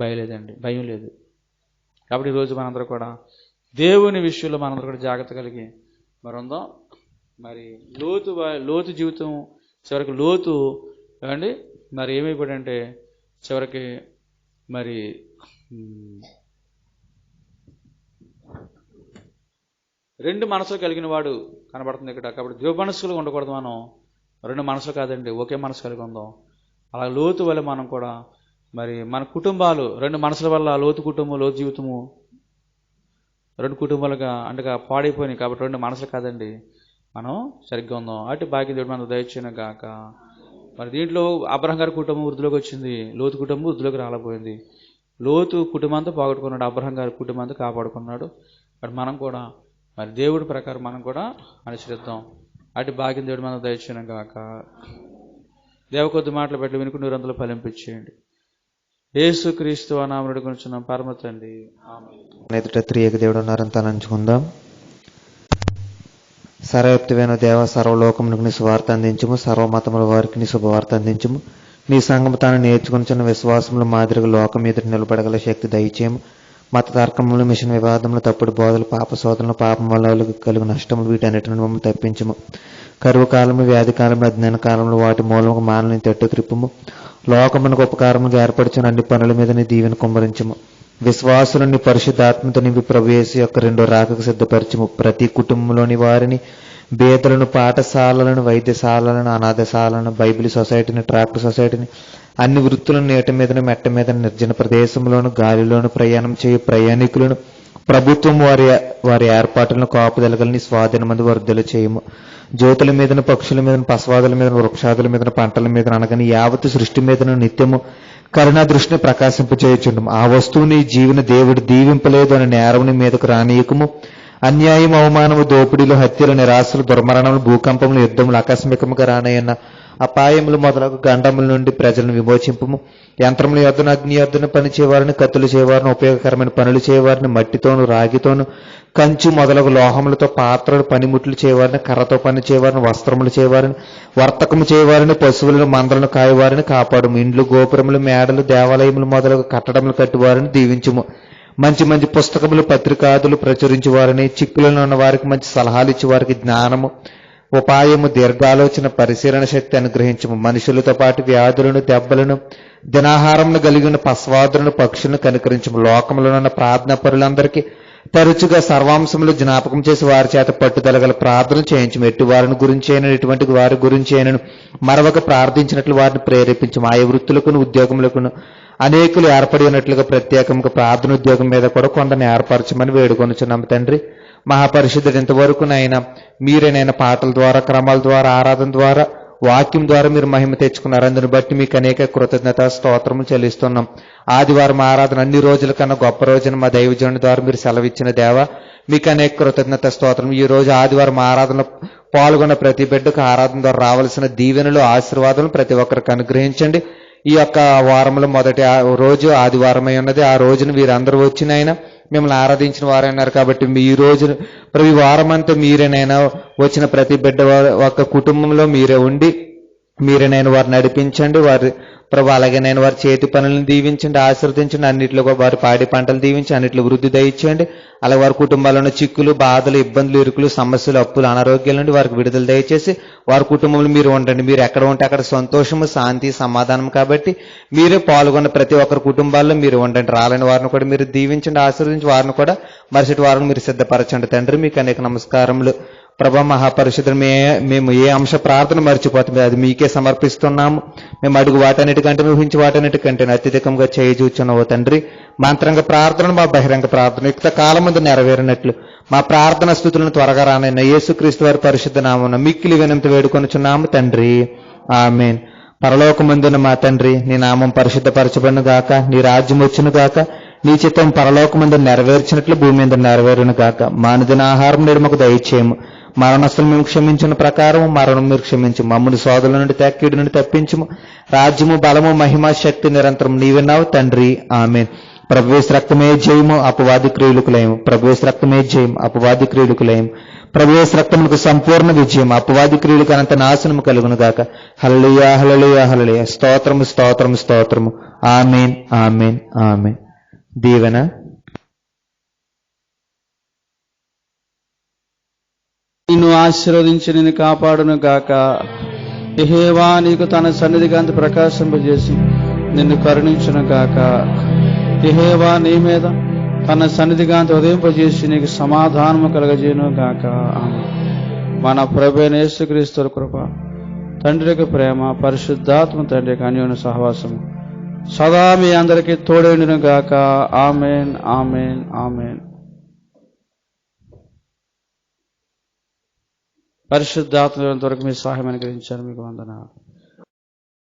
భయం లేదండి, భయం లేదు. కాబట్టి ఈరోజు మనందరూ కూడా దేవుని విషయంలో మనందరూ కూడా జాగ్రత్త కలిగి మరి ఉందాం. మరి లోతు జీవితం చివరికి లోతు ఏమండి మరి ఏమైపోయాడంటే చివరికి మరి రెండు మనసులు కలిగిన వాడు కనబడుతుంది ఇక్కడ. కాబట్టి ద్విమ మనసులు ఉండకూడదు. మనం రెండు మనసులు కాదండి, ఒకే మనసు కలిగి ఉందాం. అలా లోతు వల్ల మనం కూడా మరి మన కుటుంబాలు రెండు మనసుల వల్ల లోతు కుటుంబం లోతు జీవితము రెండు కుటుంబాలుగా అంటగా పాడైపోయినాయి. కాబట్టి రెండు మనసులు కాదండి, మనం సరిగ్గా ఉందాం. అటు భాగ్యం దేవుడు మనకు దయచేయను గాక. మరి దీంట్లో అబ్రహాం గారి కుటుంబం వృద్ధిలోకి వచ్చింది, లోతు కుటుంబం వృద్ధిలోకి రాలేకపోయింది. లోతు కుటుంబంతో పోగొట్టుకున్నాడు, అబ్రహం గారి కుటుంబంతో కాపాడుకున్నాడు. మరి మనం కూడా మరి దేవుడి ప్రకారం మనం కూడా అనుసరిద్దాం. అటు భాగ్యం దేవుడు మనం దయచేయను గాక. దేవ కొద్ది మాటలు పెట్టి వినుకు 100 ఫలింపించేయండి. యేసుక్రీస్తు నామమున కొనుచున్నాం పరమ తండ్రి, ఆమేన్. ఎదుట త్రియేక దేవుడు ఉన్నారని తలంచుకుందాం. సర్వవ్యాప్తివైన దేవ, సర్వలోకమునకు నీ సువార్త అందించుము, సర్వమతముల వారికి నీ శుభవార్త అందించుము. నీ సంఘము తాను నేర్చుకుని విశ్వాసముల మాదిరిగా లోకం ఎదుట నిలబడగల శక్తి దయచేయము. మత తర్కములు, మిషన్ వివాదములు, తప్పుడు బోధలు, పాప శోధనలు, పాపం వల్ల కలుగు నష్టములు, వీటన్నిటి నుండి మమ్మల్ని తప్పించము. కరువు కాలంలో, వ్యాధి కాలంలో, అజ్ఞాన కాలంలో వాటి మూలముకు మానని తట్టు త్రిప్పుము. లోకమునకు ఉపకారముగా ఏర్పరిచిన అన్ని పనుల మీద నీ దీవెన కుమ్మరించము. విశ్వాసులని పరిశుద్ధాత్మతో నింపి ప్రభు యేసు యొక్క 2వ రాకకు సిద్ధపరచము. ప్రతి కుటుంబంలోని వారిని, బేదలను, పాఠశాలలను, వైద్యశాలలను, అనాథశాలను, బైబిల్ సొసైటీని, ట్రాక్టర్ సొసైటీని, అన్ని వృత్తులను నీట మీదను మెట్ట మీద నిర్జన ప్రదేశంలోను గాలిలోను ప్రయాణం చేయు ప్రయాణికులను ప్రభుత్వం వారి ఏర్పాట్లను కాపుదలగలని స్వాధీనమందు వర్ధలు చేయము. జ్యోతుల మీదను, పక్షుల మీదను, పశువాదుల మీదను, వృక్షాదుల మీదను, పంటల మీదను అనగాని యావత్తు సృష్టి మీదను నిత్యము కరుణా దృష్టిని ప్రకాశింపచేయుచుండము. ఆ వస్తువుని జీవన దేవుడు దీవింపలేదు అని నేరముని మీదకు రానీయకము. అన్యాయం, అవమానము, దోపిడీలు, హత్యలు, నిరాశలు, దుర్మరణములు, భూకంపములు, యుద్ధములు, ఆకస్మికముగా రానయ్యన్న అపాయములు మొదలగు గండముల నుండి ప్రజలను విమోచింపము. యంత్రముల యొద్దను, అగ్ని యొద్దను పనిచేవారిని, కత్తులు చేయవారిని, ఉపయోగకరమైన పనులు చేయవారిని, మట్టితోను, రాగితోను, కంచు మొదలగు లోహములతో పాత్రలు, పనిముట్లు చేయవారిని, కర్రతో పని చేయవారిని, వస్త్రములు చేయవారిని, వర్తకము చేయవారిని, పశువులను, మందలను కాయవారిని కాపాడుము. ఇండ్లు, గోపురములు, మేడలు, దేవాలయములు మొదలగు కట్టడములు కట్టివారిని దీవించుము. మంచి మంచి పుస్తకములు, పత్రికాదులు ప్రచురించి వారిని, చిక్కులను ఉన్న వారికి మంచి సలహాలు ఇచ్చి వారికి జ్ఞానము, ఉపాయము, దీర్ఘాలోచన, పరిశీలన శక్తి అనుగ్రహించము. మనుషులతో పాటు వ్యాధులను, దెబ్బలను, దినాహారమును కలిగిన పశువాదులను, పక్షులను కనుకరించము. లోకములో ఉన్న ప్రార్థన పరులందరికీ తరచుగా సర్వాంశములు జ్ఞాపకం చేసి వారి చేత పట్టుదలగల ప్రార్థన చేయించము. ఎట్టి వారిని గురించి అయిన, ఇటువంటి వారి గురించి అయినను మరొక ప్రార్థించినట్లు వారిని ప్రేరేపించము. ఆయా వృత్తులకును, ఉద్యోగములకును అనేకులు ఏర్పడి ఉన్నట్లుగా ప్రత్యేకంగా ప్రార్థన ఉద్యోగం మీద కూడా కొందరిని ఏర్పరచమని వేడుకొనుచున్నాము తండ్రి. మహాపరిశుద్ధుడు ఇంతవరకునైనా మీరేనైనా పాటల ద్వారా, క్రమాల ద్వారా, ఆరాధన ద్వారా, వాక్యం ద్వారా మీరు మహిమ తెచ్చుకున్నారు. అందుని బట్టి మీకు అనేక కృతజ్ఞత స్తోత్రము చెల్లిస్తున్నాం. ఆదివారం ఆరాధన అన్ని రోజుల కన్నా గొప్ప రోజున మా దైవజనుడి ద్వారా మీరు సెలవిచ్చిన దేవా మీకు అనేక కృతజ్ఞత స్తోత్రం. ఈ రోజు ఆదివారం ఆరాధనలో పాల్గొన్న ప్రతి బిడ్డకు ఆరాధన ద్వారా రావాల్సిన దీవెనలు, ఆశీర్వాదాలు ప్రతి ఒక్కరికి అనుగ్రహించండి. ఈ యొక్క వారంలో మొదటి రోజు ఆదివారమై ఉన్నది. ఆ రోజున వీరందరూ వచ్చినైనా మిమ్మల్ని ఆరాధించిన వారైనారు కాబట్టి ఈ రోజు ప్రతి వారం అంతా మీరేనైనా వచ్చిన ప్రతి బిడ్డ ఒక కుటుంబంలో మీరే ఉండి మీరేనైనా వారిని నడిపించండి. వారి ప్రభు అలాగే నేను వారి చేతి పనులను దీవించండి, ఆశీర్వదించండి. అన్నింటిలో వారి పాడి పంటలు దీవించి అన్నింటిలో వృద్ధి దయచేయండి. అలాగే వారి కుటుంబాల్లో ఉన్న చిక్కులు, బాధలు, ఇబ్బందులు, ఇరుకులు, సమస్యలు, అప్పులు, అనారోగ్యాల నుండి వారికి విడుదల దయచేసి వారి కుటుంబంలో మీరు ఉండండి. మీరు ఎక్కడ ఉంటే అక్కడ సంతోషము, శాంతి, సమాధానం కాబట్టి మీరే పాల్గొన్న ప్రతి ఒక్కరి కుటుంబాల్లో మీరు ఉండండి. రాలేని వారిని కూడా మీరు దీవించండి, ఆశీర్వదించి వారిని కూడా మరుసటి వారిని మీరు సిద్ధపరచండి తండ్రి. మీకు అనేక నమస్కారములు ప్రభా. మహాపరిశుద్ధుడు, మేము ఏ అంశ ప్రార్థన మర్చిపోతుంది అది మీకే సమర్పిస్తున్నాము. మేము అడుగు వాటన్నిటికంటే ఊహించి వాటన్నిటికంటే అత్యధికంగా చేయజూచున్నావు తండ్రి. మా అంతరంగ ప్రార్థన, మా బహిరంగ ప్రార్థన యుక్త కాలం ముందు నెరవేరినట్లు మా ప్రార్థన స్థుతులను త్వరగా రానైనా యేసుక్రీస్తు వారి పరిశుద్ధ నామమున మిక్కిలి వినంత వేడుకొనుచున్నాము తండ్రి. ఆమేన్. పరలోకమందున మా తండ్రి, నీ నామం పరిశుద్ధపరచబడును గాక, నీ రాజ్యం వచ్చును గాక, నీ చిత్తం పరలోకమందు నెరవేర్చినట్లు భూమి మీద నెరవేరును గాక. మా అనుదిన ఆహారం నేడు మాకు దయచేయము. మరణస్తులు మేము క్షమించిన ప్రకారం మరణం మీరు క్షమించము. మమ్మల్ని శోధనల నుండి కీడు నుండి తప్పించము. రాజ్యము, బలము, మహిమ, శక్తి నిరంతరం నీవిన్నావు తండ్రి. ఆమేన్. ప్రభువేసు రక్తమే జయము, అపవాది క్రియలకు లయము. ప్రభువేసు రక్తమే జయము, అపవాది క్రియలకు లయము. ప్రభువేసు రక్తములకు సంపూర్ణ విజయం, అపవాది క్రియలకు అనంత నాశనము కలుగును గాక. హల్లెలూయా, హల్లెలూయా, హల్లెలూయా. స్తోత్రము, స్తోత్రము, స్తోత్రము. ఆమేన్, ఆమేన్, ఆమేన్. దీవెన. నిన్ను ఆశీర్వదించి నిన్ను కాపాడును గాక. యెహోవా నీకు తన సన్నిధి కాంతి ప్రకాశింపజేసి నిన్ను కరుణించును గాక. యెహోవా నీ మీద తన సన్నిధి కాంతి ఉదయింపజేసి నీకు సమాధానము కలగజేయును గాక. ఆమేన్. మన ప్రభువైన యేసుక్రీస్తు కృప, తండ్రి యొక్క ప్రేమ, పరిశుద్ధాత్మ తండ్రి యొక్క అన్యోన్య సహవాసము సదా మీ అందరికీ తోడైండును గాక. ఆమేన్, ఆమేన్, ఆమేన్. పరిశుద్ధాత్మ వరకు మీ సహాయం అనుగ్రహించారు. మీకు వందనాలు.